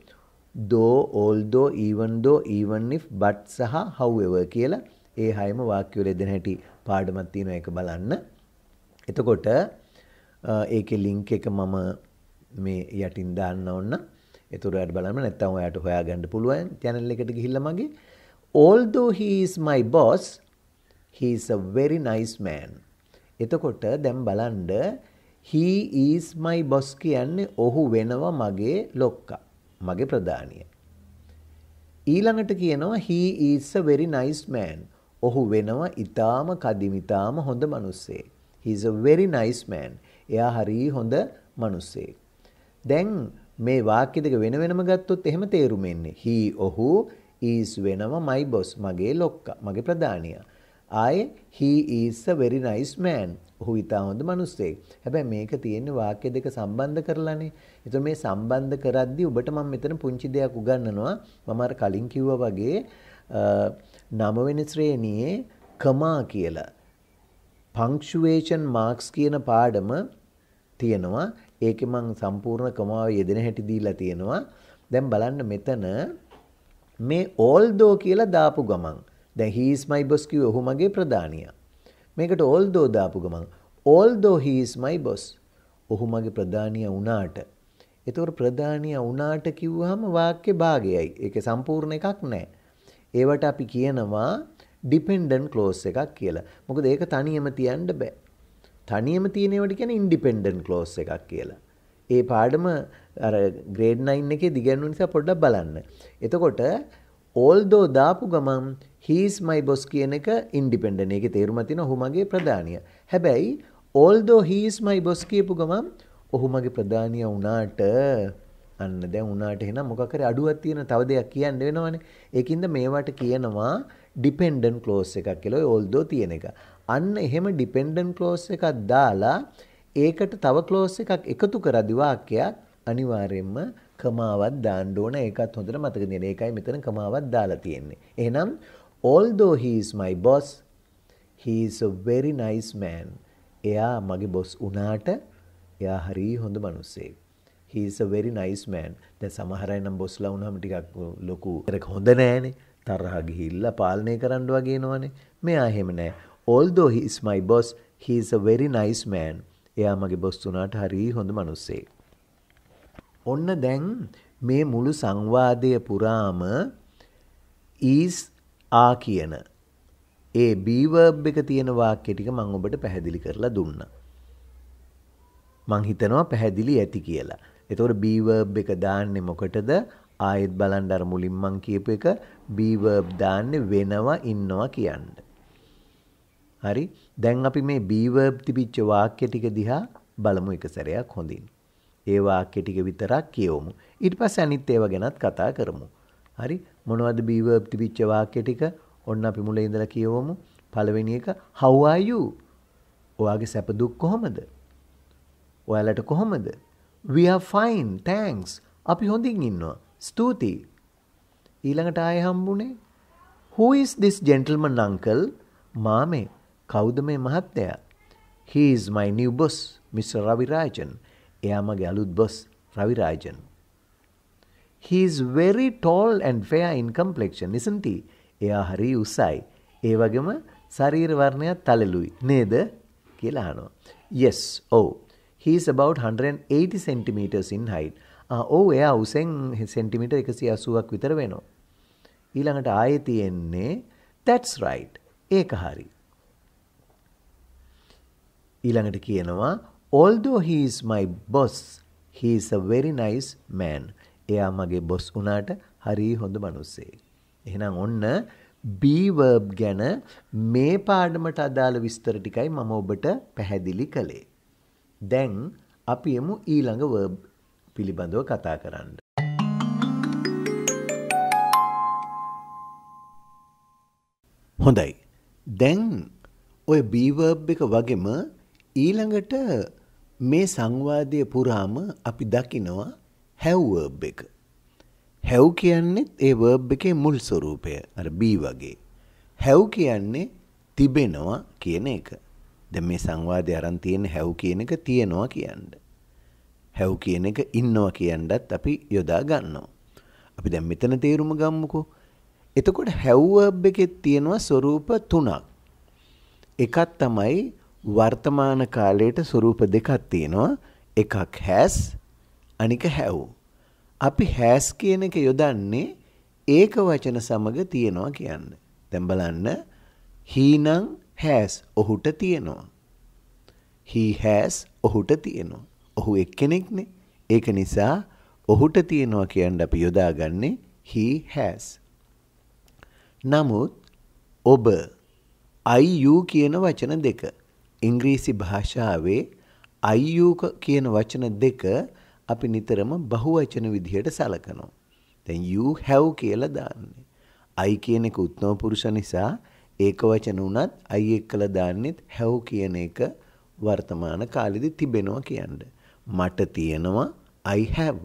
though, although, even though, even if, but සහ however කියලා ඒ 6ම වාක්‍ය වල දෙන හැටි පාඩමක් තියෙනවා ඒක බලන්න. එතකොට ඒකේ link එක මම මේ යටින් දාන්න ඕන. ඒතර ඔයාලට බලන්න නැත්නම් ඔයාලට හොයාගන්න පුළුවන් channel එකට ගිහිල්ලා මගේ. Although he is my boss, he is a very nice man. එතකොට දැන් බලන්න he is my boss කියන්නේ ඔහු වෙනවා මගේ ලොක්කා. මගේ ප්‍රධානිය. ඊළඟට කියනවා he is a very nice man. ඔහු වෙනවා ඊටාම කදිම ඊටාම හොඳ මිනිස්සෙක්. he is a very nice man. එයා හරි හොඳ මිනිස්සෙක්. දැන් මේ වාක්‍ය දෙක වෙන වෙනම ගත්තොත් එහෙම තේරුම් එන්නේ. he ඔහු is වෙනවා my boss මගේ ලොක්කා මගේ ප්‍රධානියා. ආයේ he is a very nice man. ඔහු ඊටාම හොඳ මිනිස්සෙක්. හැබැයි මේක තියෙන්නේ වාක්‍ය දෙක සම්බන්ධ කරලානේ. ඒතර මේ සම්බන්ධ කරද්දී ඔබට මම මෙතන පුංචි දෙයක් උගන්වනවා. මම අර කලින් කිව්වා වගේ 9 වෙනි ශ්‍රේණියේ කමා කියලා punctuation marks කියන පාඩම තියෙනවා. ඒකේ මම සම්පූර්ණ කමාව යෙදෙන හැටි දීලා තියෙනවා. දැන් බලන්න මෙතන මේ although කියලා දාපු ගමන් දැන් he is my boss කිව්ව ඔහු මගේ ප්‍රධානියා. මේකට although දාපු ගමන් although he is my boss ඔහු මගේ ප්‍රධානියා වුණාට. ඒතකොට ප්‍රධානියා වුණාට කිව්වහම වාක්‍ය භාගයයි. ඒකේ සම්පූර්ණ එකක් නැහැ. ඒවට අපි කියනවා dependent clause එකක් කියලා. මොකද ඒක තනියම තියන්න බෑ. තනියම තියෙන ඒවාට කියන්නේ independent clause එකක් කියලා. ඒ පාඩම අර grade 9 එකේ දිගැන්වුව නිසා පොඩ්ඩක් බලන්න. එතකොට although දාපු ගමන් he is my boss කියන එක independent. ඒකේ තේරුම තියෙනවා ඔහු මගේ ප්‍රධානියා. හැබැයි although he is my boss කියපු ගමන් ඔහු මගේ ප්‍රධානියා වුණාට අන්න දැන් උනාට එහෙනම් මොකක් හරි අඩුවක් තියෙන තව දෙයක් කියන්න වෙනවනේ. ඒකින්ද මේවට කියනවා dependent clause එකක් කියලා. ඔය although තියෙන එක. අන්න එහෙම dependent clause එකක් දාලා ඒකට තව clause එකක් එකතු කරද්දි වාක්‍යයක් අනිවාර්යයෙන්ම කමාවක් දාන්න ඕන. ඒකත් හොඳට මතක තියාගන්න. ඒකයි මෙතන කමාවක් දාලා තියෙන්නේ. එහෙනම් although he is my boss, he is a very nice man. එයා මගේ boss උනාට එයා හරි හොඳ මිනිස්සෙක්. he is a very nice man. දැන් සමහර අය නම් බොස්ලා වුණාම ටිකක් ලොකු ඒක හොඳ නෑනේ. තරහ ගිහිල්ලා පාලනය කරන්න වගේ නෝනේ. මෙයා එහෙම නෑ. although he is my boss, he is a very nice man. එයා මගේ බොස් උනාට හරි හොඳ මිනිස්සෙක්. ඔන්න දැන් මේ මුළු සංවාදය පුරාම is are කියන ඒ be verb එක තියෙන වාක්‍ය ටික මම ඔබට පැහැදිලි කරලා දුන්නා. මං හිතනවා පැහැදිලි ඇති කියලා. එතකොට be verb එක දාන්නේ මොකටද? ආයෙත් බලන්න අර මුලින් මං කියපු එක be verb දාන්නේ වෙනවා ඉන්නවා කියන්න. හරි? දැන් අපි මේ be verb තිබිච්ච වාක්‍ය ටික දිහා බලමු එක සැරයක් හොඳින්. ඒ වාක්‍ය ටික විතරක් කියවමු. ඊට පස්සේ අනිත් ඒවා ගැනත් කතා කරමු. හරි? මොනවද be verb තිබිච්ච වාක්‍ය ටික? ඔන්න අපි මුලින් ඉඳලා කියවමු. පළවෙනි එක how are you? ඔයාගේ සැප දුක් කොහමද? ඔයාලට කොහමද? We are fine, thanks. අපි හොඳින් ඉන්නවා. ස්තුතියි. ඊළඟට ආයෙ හම්බුනේ Who is this gentleman uncle? මාමේ කවුද මේ මහත්තයා? He is my new boss, Mr. Ravi Rajan. එයා මගේ අලුත් boss, Ravi Rajan. He is very tall and fair in complexion, isn't he? එයා හරි උසයි. ඒ වගේම ශරීර වර්ණයත් තලලුයි නේද? කියලා අහනවා. Yes, oh. He is about 180 centimeters in height. එයා උසෙන් සෙන්ටිමීටර් 180ක් විතර වෙනවා. ඊළඟට ආයෙ තියෙන්නේ that's right. ඒක හරි. ඊළඟට කියනවා although he is my boss, he is a very nice man. එයා මගේ boss උනාට හරි හොඳ මිනිස්සෙක්. එහෙනම් ඔන්න be verb ගැන මේ පාඩමට අදාළ විස්තර ටිකයි මම ඔබට පැහැදිලි කළේ. දැන් අපි යමු ඊළඟ verb පිළිබඳව කතා කරන්න. හොඳයි. දැන් ඔය be verb එක වගේම ඊළඟට මේ සංවාදයේ පුරාම අපි දකිනවා have verb එක. have කියන්නේ ඒ verb එකේ මුල් ස්වරූපය. අර be වගේ. have කියන්නේ තිබෙනවා කියන එක. දැන් මේ සංවාදය අරන් තියෙන have කියන එක තියනවා කියන්නේ. have කියන එක ඉන්නවා කියනවත් අපි යොදා ගන්නවා. අපි දැන් මෙතන තේරුම ගමුකෝ. එතකොට have verb එකේ තියෙනවා ස්වරූප තුනක්. එකක් තමයි වර්තමාන කාලයට ස්වරූප දෙකක් තියෙනවා. එකක් has අනික have. අපි has කියන එක යොදන්නේ ඒක වචන සමග තියනවා කියන්නේ. දැන් බලන්න he නම් has ඔහුට තියෙනවා. he has ඔහුට තියෙනවා. ඔහු එක්කෙනෙක්නේ. ඒක නිසා ඔහුට තියෙනවා කියන්නේ අපි යොදාගන්නේ he has. නමුත් ඔබ you කියන වචන දෙක ඉංග්‍රීසි භාෂාවේ you කියන වචන දෙක අපි නිතරම බහුවචන විදිහට සලකනවා. දැන් you have කියලා දාන්නේ. I කියන එක උත්තරම පුරුෂ නිසා ඒක වචන උනත් I එක්කලා දාන්නෙත් have කියන එක වර්තමාන කාලෙදි තිබෙනවා කියන්නේ. මට තියෙනවා I have.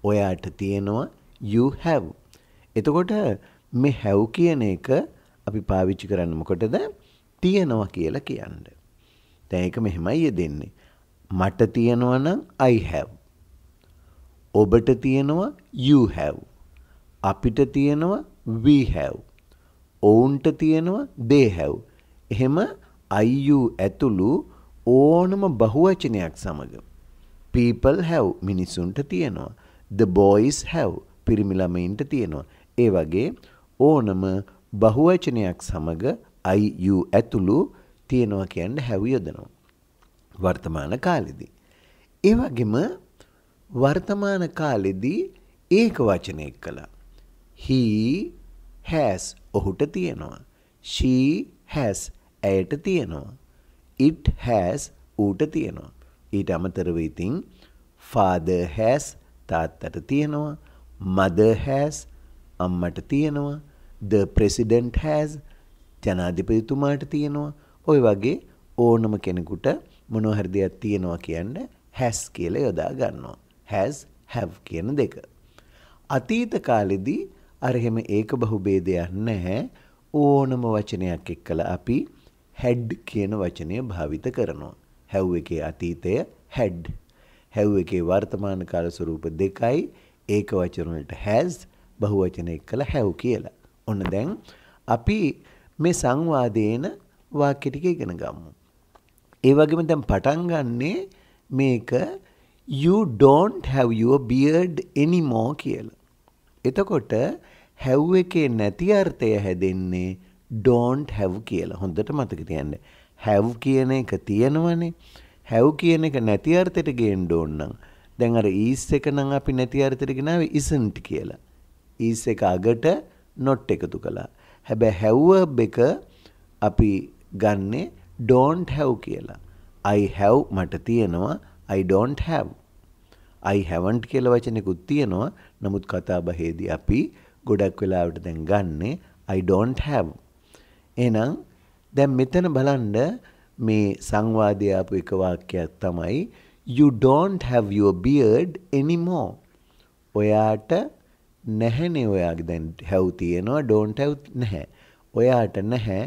ඔයාට තියෙනවා you have. එතකොට මේ have කියන එක අපි පාවිච්චි කරන්නේ මොකටද? තියෙනවා කියලා කියන්නේ. දැන් ඒක මෙහෙමයි යෙදෙන්නේ. මට තියෙනවා නම් I have. ඔබට තියෙනවා you have. අපිට තියෙනවා we have. ඔවුන්ට තියෙනවා they have. එහෙම you ඇතුළු ඕනම බහුවචනයක් සමග people have මිනිසුන්ට තියෙනවා. the boys have පිරිමි ළමයින්ට තියෙනවා. ඒ වගේ ඕනම බහුවචනයක් සමග you ඇතුළු තියෙනවා කියන්නේ have යොදනවා. වර්තමාන කාලෙදී. ඒ වගේම වර්තමාන කාලෙදී ඒක වචනයක් කළා. he has ඔහුට තියෙනවා. she has ඇයට තියෙනවා. it has ඌට තියෙනවා. ඊට අමතරව ඉතින් father has තාත්තට තියෙනවා. mother has අම්මට තියෙනවා. the president has ජනාධිපතිතුමාට තියෙනවා. ওই වගේ ඕනම කෙනෙකුට මොනවා හරි දෙයක් තියෙනවා කියන්නේ has කියලා යොදා ගන්නවා. has have කියන දෙක. අතීත කාලෙදී අර එහෙම ඒක බහුභේදයක් නැහැ. ඕනම වචනයක් එක්කලා අපි had කියන වචනය භාවිත කරනවා. have එකේ අතීතය had. have එකේ වර්තමාන කාල ස්වරූප දෙකයි. ඒක වචන වලට has බහුවචන එක්කලා have කියලා. ඔන්න දැන් අපි මේ සංවාදේන වාක්‍ය ටික ඉගෙන ගමු. ඒ වගේම දැන් පටන් ගන්නේ මේක you don't have your beard anymore කියලා. එතකොට have එකේ නැති අර්ථය හැදෙන්නේ don't have කියලා. හොඳට මතක තියන්න. have කියන එක තියෙනවනේ. have කියන එක නැති අර්ථයට ගේන්න ඕන නම් දැන් අර is එක නම් අපි නැති අර්ථයට ගෙනාවේ isn't කියලා. is එක අගට not එකතු කළා. හැබැයි have verb එක අපි ගන්නෙ don't have කියලා. I have මට තියෙනවා. I don't have. I haven't කියලා වචනයකුත් තියෙනවා. නමුත් කතා බහේදී අපි ගොඩක් වෙලාවට දැන් ගන්නෙ I don't have. එහෙනම් දැන් මෙතන බලන්න මේ සංවාදයේ ආපු එක වාක්‍යයක් තමයි you don't have your beard anymore. ඔයාට නැහැනේ ඔයාගේ දැන් have තියෙනවා don't have නැහැ. ඔයාට නැහැ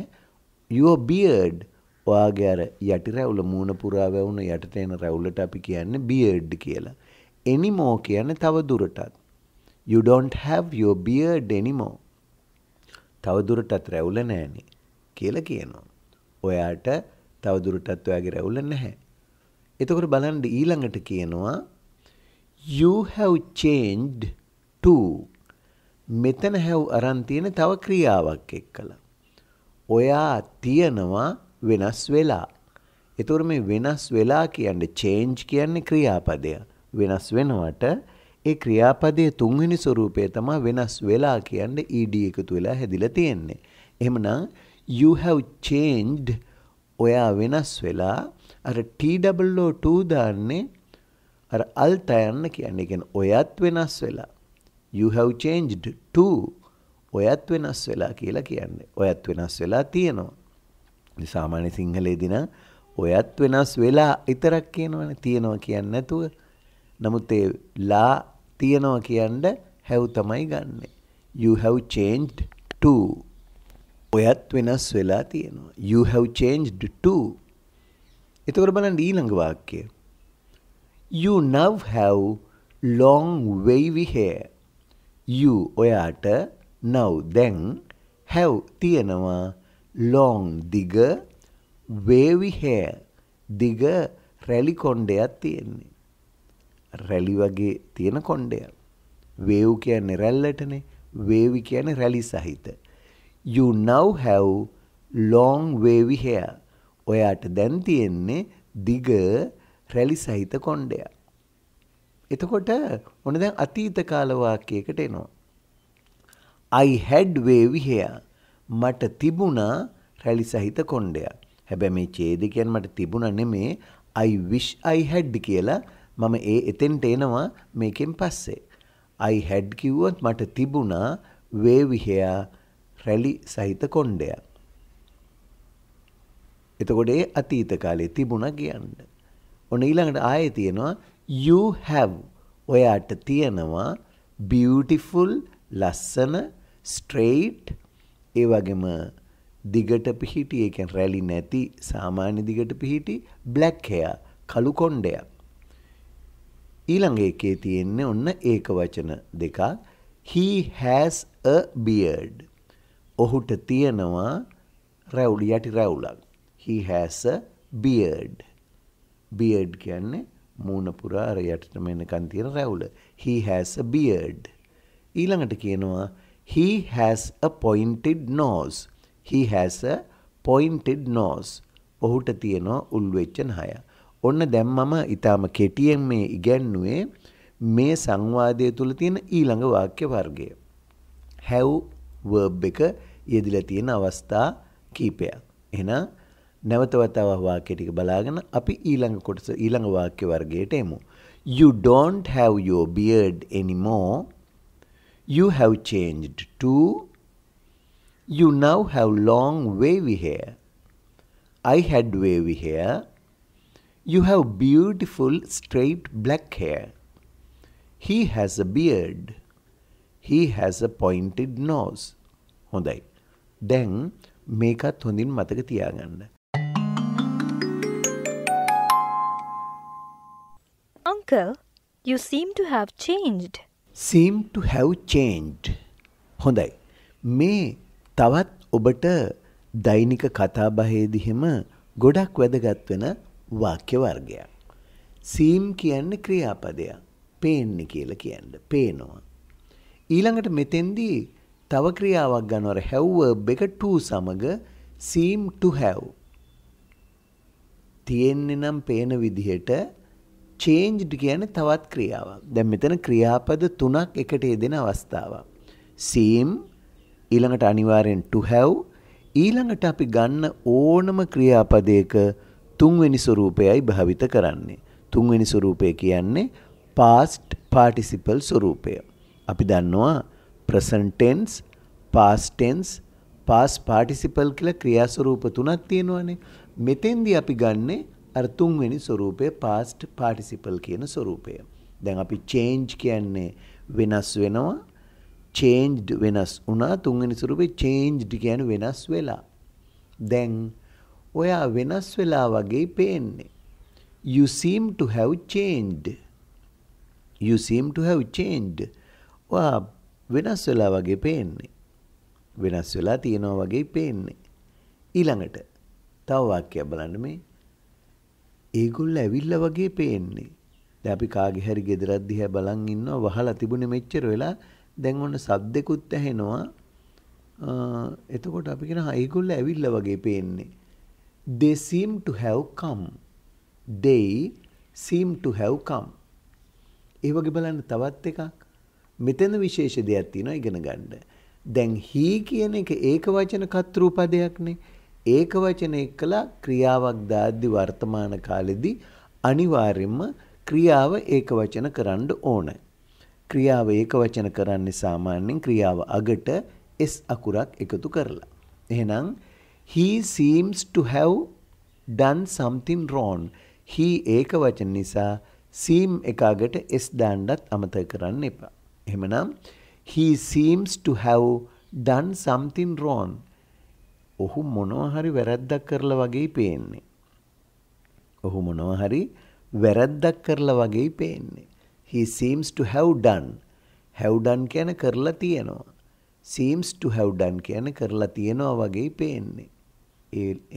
your beard. ඔයාගේ අර යටි රැවුල මූණ පුරා වැවුන යටට එන රැවුලට අපි කියන්නේ beard කියලා. anymore කියන්නේ තව දුරටත්. you don't have your beard anymore. තව දුරටත් රැවුල නැහැනේ කියලා කියනවා. ඔයාට තව දුරටත් ඔයාගේ රැවුල නැහැ. එතකොට බලන්න ඊළඟට කියනවා you have changed to. මෙතන have අරන් තියෙන තව ක්‍රියාවක් එක්කලා. ඔයා තියනවා වෙනස් වෙලා. එතකොට මේ වෙනස් වෙලා කියන්නේ change කියන්නේ ක්‍රියාපදය. වෙනස් වෙනවට ඒ ක්‍රියාපදයේ තුන්වෙනි ස්වරූපය තමයි වෙනස් වෙලා කියන්නේ ed එකතු වෙලා හැදිලා තියෙන්නේ. එහෙමනම් you have changed ඔයා වෙනස් වෙලා අර TWO2 දාන්නේ අර අල්තයන්න කියන්නේ. කියන්නේ ඔයත් වෙනස් වෙලා. you have changed to ඔයත් වෙනස් වෙලා කියලා කියන්නේ. ඔයත් වෙනස් වෙලා තියෙනවා. සාමාන්‍ය සිංහලේදී නම් ඔයත් වෙනස් වෙලා විතරක් කියනවනේ. තියෙනවා කියන්නේ නැතුව. නමුත් ඒ ලා තියනවා කියන්නේ have තමයි ගන්නෙ. You have changed to. ඔයත් වෙනස් වෙලා තියෙනවා. You have changed to. එතකොට බලන්න ඊළඟ වාක්‍යය. You now have long wavy hair. You ඔයාට now දැන් have තියෙනවා long දිග wavy hair දිග රැලි කොණ්ඩයක් තියෙන්නේ. රැලි වගේ තියෙන කොණ්ඩයක්. wave කියන්නේ රැල්ලටනේ. wavy කියන්නේ රැලි සහිත. You now have long wavy hair. ඔයාට දැන් තියෙන්නේ දිග රැලි සහිත කොණ්ඩයක්. එතකොට ඔන්න දැන් අතීත කාල වාක්‍යයකට එනවා. I had wavy hair. මට තිබුණා රැලි සහිත කොණ්ඩයක්. හැබැයි මේ ඡේද කියන්නේ මට තිබුණා නෙමේ. I wish I had කියලා මම එතෙන්ට එනවා මේකෙන් පස්සේ. I had කිව්වොත් මට තිබුණා wavy hair රැලි සහිත කොණ්ඩයක්. එතකොට ඒ අතීත කාලේ තිබුණා කියන්නේ. ඔන්න ඊළඟට ආයේ තියෙනවා you have. ඔයාට තියෙනවා beautiful ලස්සන straight ඒ වගේම දිගට පිහිටි ඒ කියන්නේ රැලි නැති සාමාන්‍ය දිගට පිහිටි black hair කළු කොණ්ඩයක්. ඊළඟ එකේ තියෙන්නේ ඔන්න ඒක වචන දෙකක්. He has a beard. ඔහුට තියෙනවා රැවුල යටි රැවුලක්. He has a beard. beard කියන්නේ මූණ පුරා අර යටටම එනකන් තියෙන රැවුල. He has a beard. ඊළඟට කියනවා he has a pointed nose. He has a pointed nose. ඔහුට තියෙනවා උල් වෙච්ච නහය. ඔන්න දැන් මම ඊටාම කෙටියෙන් මේ ඉගැන්නුවේ මේ සංවාදයේ තුල තියෙන ඊළඟ වාක්‍ය වර්ගය. have verb එක යෙදিলা තියෙන අවස්ථා කීපයක්. එහෙනම් නැවත වතාවක් වාක්‍ය ටික බලාගෙන අපි ඊළඟ කොටස ඊළඟ වාක්‍ය වර්ගයට එමු. You don't have your beard anymore. You have changed to. You now have long wavy hair. I had wavy hair. You have beautiful straight black hair. He has a beard. He has a pointed nose. හොඳයි. දැන් මේකත් හොඳින් මතක තියාගන්න. Uncle, you seem to have changed. Seem to have changed. හොඳයි. මේ තවත් ඔබට දෛනික කතාබහේදී හිම ගොඩක් වැදගත් වෙන වාක්‍ය වර්ගයක්. seem කියන්නේ ක්‍රියාපදයක්. පේන්නේ කියලා කියන්නේ. පේනවා. ඊළඟට මෙතෙන්දී තව ක්‍රියාවක් ගන්නවර have verb එක to සමග seem to have. තියෙන්නේ නම් පේන විදිහට changed කියන්නේ තවත් ක්‍රියාවක්. දැන් මෙතන ක්‍රියාපද තුනක් එකට යෙදෙන අවස්ථාවක්. seem ඊළඟට අනිවාර්යෙන් to have ඊළඟට අපි ගන්න ඕනම ක්‍රියාපදයක තුන්වෙනි ස්වරූපයයි භාවිත කරන්නේ. තුන්වෙනි ස්වරූපය කියන්නේ past participle ස්වරූපය. අපි දන්නවා present tense, past tense, past participle කියලා ක්‍රියා ස්වරූප තුනක් තියෙනවානේ. මෙතෙන්දී අපි ගන්නෙ අර තුන්වෙනි ස්වරූපය past participle කියන ස්වරූපය. දැන් අපි change කියන්නේ වෙනස් වෙනවා. changed වෙනස් වුණා. තුන්වෙනි ස්වරූපේ changed කියන්නේ වෙනස් වෙලා. දැන් ඔයා වෙනස් වෙලා වගේ පේන්නේ. You seem to have changed. You seem to have changed. ඔයා වෙනස් වෙලා වගේ පේන්නේ. වෙනස් වෙලා තියෙනවා වගේ පේන්නේ. ඊළඟට තව වාක්‍යයක් බලන්න මේ. ඒගොල්ලෝ ඇවිල්ලා වගේ පේන්නේ. දැන් අපි කාගේ හරි ගෙදරක් දිහා බලන් ඉන්නවා වහලා තිබුණේ මෙච්චර වෙලා දැන් ඔන්න සද්දෙකුත් ඇහෙනවා. එතකොට අපි කියනවා ඒගොල්ලෝ ඇවිල්ලා වගේ පේන්නේ. They seem to have come. They seem to have come. ඒ වගේ බලන්න තවත් එකක්. මෙතන විශේෂ දෙයක් තියෙනවා ඉගෙන ගන්න. දැන් he කියන එක ඒකවචන කර්තෘපදයක්නේ. ඒකවචන එක්කලා ක්‍රියාවක් දාද්දි වර්තමාන කාලෙදී අනිවාර්යයෙන්ම ක්‍රියාව ඒකවචන කරන්න ඕන. ක්‍රියාව ඒකවචන කරන්නේ සාමාන්‍යයෙන් ක්‍රියාව අගට s අකුරක් එකතු කරලා. එහෙනම් he seems to have done something wrong. he ඒකවචන නිසා seem එක අගට s දාන්නත් අමතක කරන්න එපා. එහෙමනම් he seems to have done something wrong. ඔහු මොනවා හරි වැරද්දක් කරලා වගේ පේන්නේ. ඔහු මොනවා හරි වැරද්දක් කරලා වගේ පේන්නේ. He seems to have done. have done කියන්නේ කරලා තියෙනවා. seems to have done කියන්නේ කරලා තියෙනවා වගේ පේන්නේ.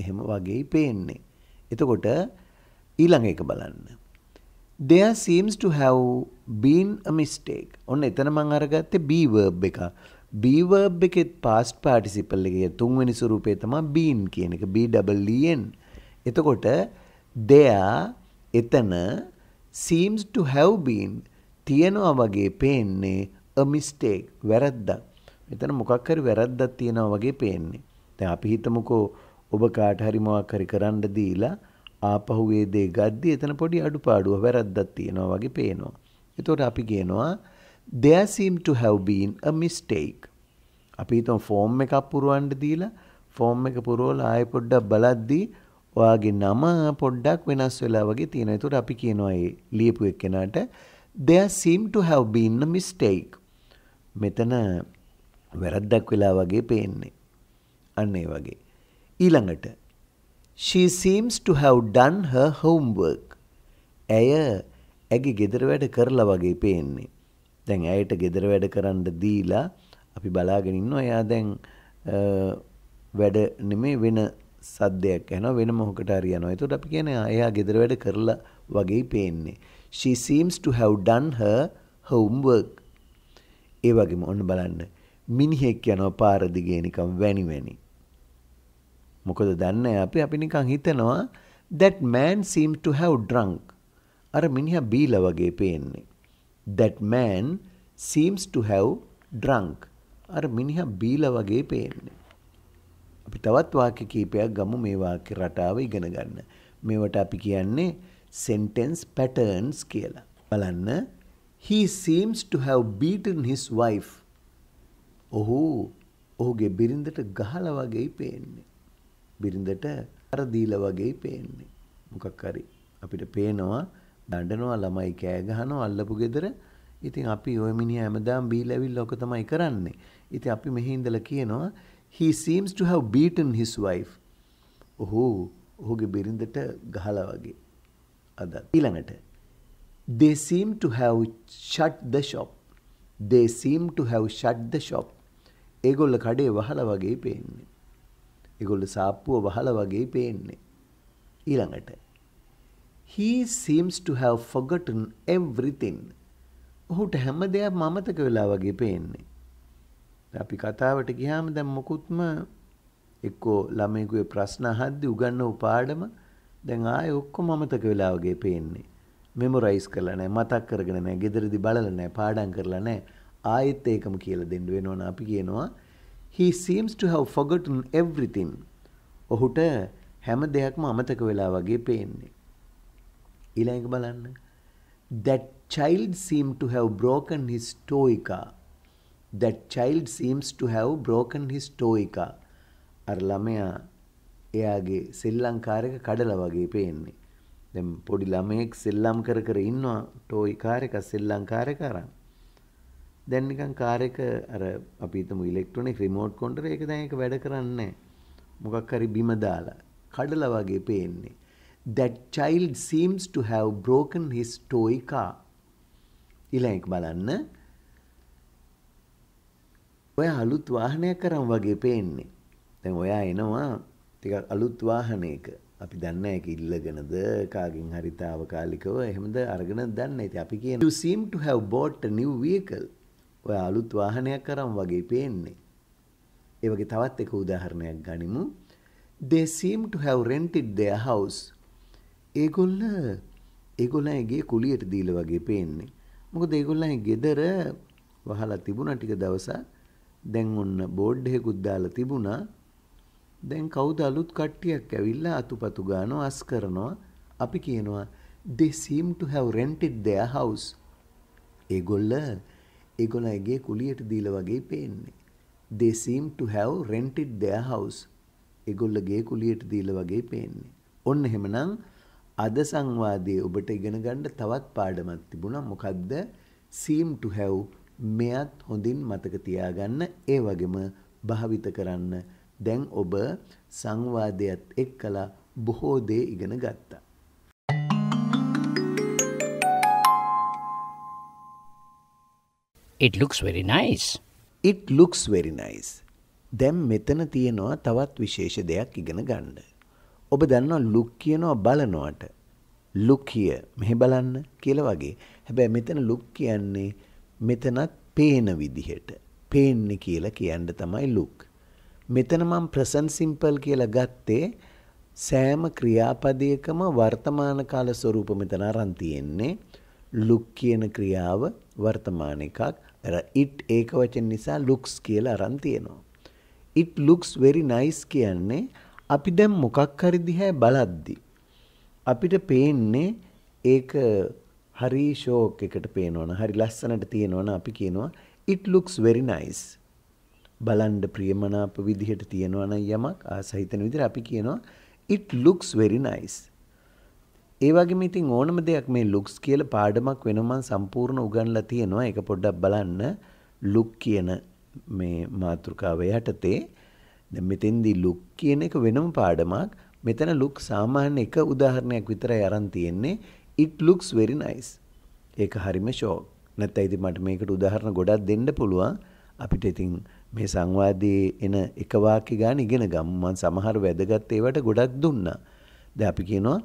එහෙම වගේ පේන්නේ. එතකොට ඊළඟ එක බලන්න. There seems to have been a mistake. ඔන්න එතන මම අරගත්තේ be verb එක. be verb එකේ past participle එකේ තුන්වෙනි ස්වරූපය තමයි been කියන එක. BEEN. එතකොට there එතන seems to have been තියෙනවා වගේ පේන්නේ a mistake වැරද්දක්. එතන මොකක් හරි වැරද්දක් තියෙනවා වගේ පේන්නේ. දැන් අපි හිතමුකෝ ඔබ කාට හරි මොකක් හරි කරන්න දීලා ආපහු ඒ දේ ගද්දි එතන පොඩි අඩුපාඩුවක් වැරද්දක් තියෙනවා වගේ පේනවා. එතකොට අපි කියනවා there seem to have been a mistake. අපි හිතමු ෆෝම් එකක් පුරවන්න දීලා ෆෝම් එක පුරවලා ආයෙ පොඩ්ඩක් බලද්දී ඔයාගේ නම පොඩ්ඩක් වෙනස් වෙලා වගේ තියෙනවා. එතකොට අපි කියනවා ඒ ලියපු එක්කෙනාට there seem to have been a mistake. මෙතන වැරද්දක් වෙලා වගේ පේන්නේ. අන්න ඒ වගේ. ඊළඟට she seems to have done her homework. ඇය ඇගේ ගෙදර වැඩ කරලා වගේ පේන්නේ. දැන් ඇයට ගෙදර වැඩ කරන්න දීලා අපි බලාගෙන ඉන්නවා. එයා දැන් වැඩ නෙමෙයි වෙන සද්දයක් යනවා වෙන මොහොකට හරි යනවා. ඒකට අපි කියන්නේ එයා ගෙදර වැඩ කරලා වගේ පේන්නේ. She seems to have done her homework. ඒ වගේම ඔන්න බලන්න. මිනිහෙක් යනවා පාර දිගේ නිකන් වැනි. මොකද දන්නේ අපි නිකන් හිතනවා that man seemed to have drunk. අර මිනිහා බීලා වගේ පේන්නේ. That man seems to have drunk. අර මිනිහා බීලා වගේ පේන්නේ. අපි තවත් වාක්‍ය කීපයක් ගමු මේ වාක්‍ය රටාව ඉගෙන ගන්න. මේවට අපි කියන්නේ sentence patterns කියලා. බලන්න. He seems to have beaten his wife. ඔහුගේ බිරිඳට ගහලා වගේ පේන්නේ. බිරිඳට අර දීලා වගේ පේන්නේ. මොකක් හරි අපිට පේනවා දඬනවා ළමයි කෑ ගහනවා අල්ලපු ගෙදර. ඉතින් අපි ওই මිනිහා හැමදාම බීලා ඇවිල්ලා ඔක තමයි කරන්නේ. ඉතින් අපි මෙහි ඉඳලා කියනවා he seems to have beaten his wife. ඔහුගේ බිරිඳට ගහලා වගේ. අද ඊළඟට they seem to have shut the shop. They seem to have shut the shop. ඒගොල්ල කඩේ වහලා වගේ පේන්නේ. ඒගොල්ල සාප්පුව වහලා වගේ පේන්නේ. ඊළඟට he seems to have forgotten everything. ඔහුට හැම දෙයක්ම අමතක වෙලා වගේ පේන්නේ. අපි කතාවට ගියාම දැන් මොකුත්ම එක්කෝ ළමයෙකුගේ ප්‍රශ්න අහද්දි උගන්වපු පාඩම දැන් ආයේ ඔක්කොම අමතක වෙලා වගේ පේන්නේ. මෙමොරයිස් කරලා නැහැ, මතක් කරගෙන නැහැ, ගෙදරදී බලලා නැහැ, පාඩම් කරලා නැහැ. ආයෙත් ඒකම කියලා දෙන්න වෙනවනේ. අපි කියනවා he seems to have forgotten everything. ඔහුට හැම දෙයක්ම අමතක වෙලා වගේ පේන්නේ. ඊළඟ බලන්න. That child seemed to have broken his toy car. That child seems to have broken his toy car. අර ළමයා එයාගේ සෙල්ලම් කාර් එක කඩලා වගේ පේන්නේ. දැන් පොඩි ළමයෙක් සෙල්ලම් කර ඉන්නවා ටෝයි කාර් එක සෙල්ලම් කාර් එක අරන්. දැන් නිකන් කාර් එක අර අපි හිතමු ඉලෙක්ට්‍රොනික රිමෝට් කන්ට්‍රෝල් එක දැන් ඒක වැඩ කරන්නේ නැහැ. මොකක් හරි බිම දාලා කඩලා වගේ පේන්නේ. That child seems to have broken his toy car. ඊළඟ බලන්න. ඔයා අලුත් වාහනයක් කරන් වගේ පේන්නේ. දැන් ඔයා එනවා ටිකක් අලුත් වාහනයක. අපි දන්නේ ඒක ඉල්ලගෙනද කාගෙන් හරි తాවකාලිකව එහෙමද අරගෙන දන්නේ. ඉතින් අපි කියන you seem to have bought a new vehicle. ඔයා අලුත් වාහනයක් කරන් වගේ පේන්නේ. ඒ වගේ තවත් එක උදාහරණයක් ගනිමු. They seem to have rented their house. ඒගොල්ලන්ගේ කුලියට දීලා වගේ පේන්නේ. මොකද ඒගොල්ලන්ගේ ගෙදර වහලා තිබුණා ටික දවසක්. දැන් ඔන්න බෝඩ් එකකුත් දාලා තිබුණා. දැන් කවුද අලුත් කට්ටියක් ඇවිල්ලා අතුපතු ගන්නවා අස් කරනවා. අපි කියනවා they seem to have rented their house. ඒගොල්ලන්ගේ කුලියට දීලා වගේ පේන්නේ. They seem to have rented their house. ඒගොල්ලගේ කුලියට දීලා වගේ පේන්නේ. ඔන්න එහෙමනම් අද සංවාදයේ ඔබට ඉගෙන ගන්න තවත් පාඩමක් තිබුණා. මොකද්ද? seem to have මෙයත් හොඳින් මතක තියාගන්න ඒ වගේම භාවිත කරන්න. දැන් ඔබ සංවාදයත් එක්කලා බොහෝ දේ ඉගෙන ගත්තා. It looks very nice. It looks very nice. දැන් මෙතන තියෙනවා තවත් විශේෂ දෙයක් ඉගෙන ගන්න. ඔබ දන්නවා look කියනවා බලනවට. look here මෙහෙ බලන්න කියලා වගේ. හැබැයි මෙතන look කියන්නේ මෙතනත් පේන විදිහට. පේන්නේ කියලා කියන්න තමයි look. මෙතන මම present simple කියලා ගත්තේ සෑම ක්‍රියාපදයකම වර්තමාන කාල ස්වරූප මෙතන අරන් තියෙන්නේ. look කියන ක්‍රියාව වර්තමාන එකක්. it ඒක වචන නිසා looks කියලා අරන් තියෙනවා. it looks very nice කියන්නේ අපි දැන් මොකක් හරි දිහා බලද්දි අපිට පේන්නේ ඒක හරි ෂෝක් එකට පේනවනේ හරි ලස්සනට තියෙනවනේ අපි කියනවා it looks very nice. බලන්න ප්‍රියමනාප විදිහට තියෙනවනේ යමක් ආසහිතන විදිහට අපි කියනවා it looks very nice. ඒ වගේම ඉතින් ඕනම දෙයක් මේ looks කියලා පාඩමක් වෙනම සම්පූර්ණ උගන්ලා තියෙනවා. ඒක පොඩ්ඩක් බලන්න. look කියන මේ මාතෘකාව යටතේ දැන් මෙතෙන්දී look කියන එක වෙනම පාඩමක්. මෙතන look සාමාන්‍ය එක උදාහරණයක් විතරයි අරන් තියෙන්නේ. it looks very nice. ඒක හරිම ෂෝක්. නැත්නම් ඉතින් මට මේකට උදාහරණ ගොඩක් දෙන්න පුළුවන්. අපිට ඉතින් මේ සංවාදයේ එන එක වාක්‍ය ගන්න ඉගෙන ගමු. මම සමහර වැදගත් ඒවාට ගොඩක් දුන්නා. දැන් අපි කියනවා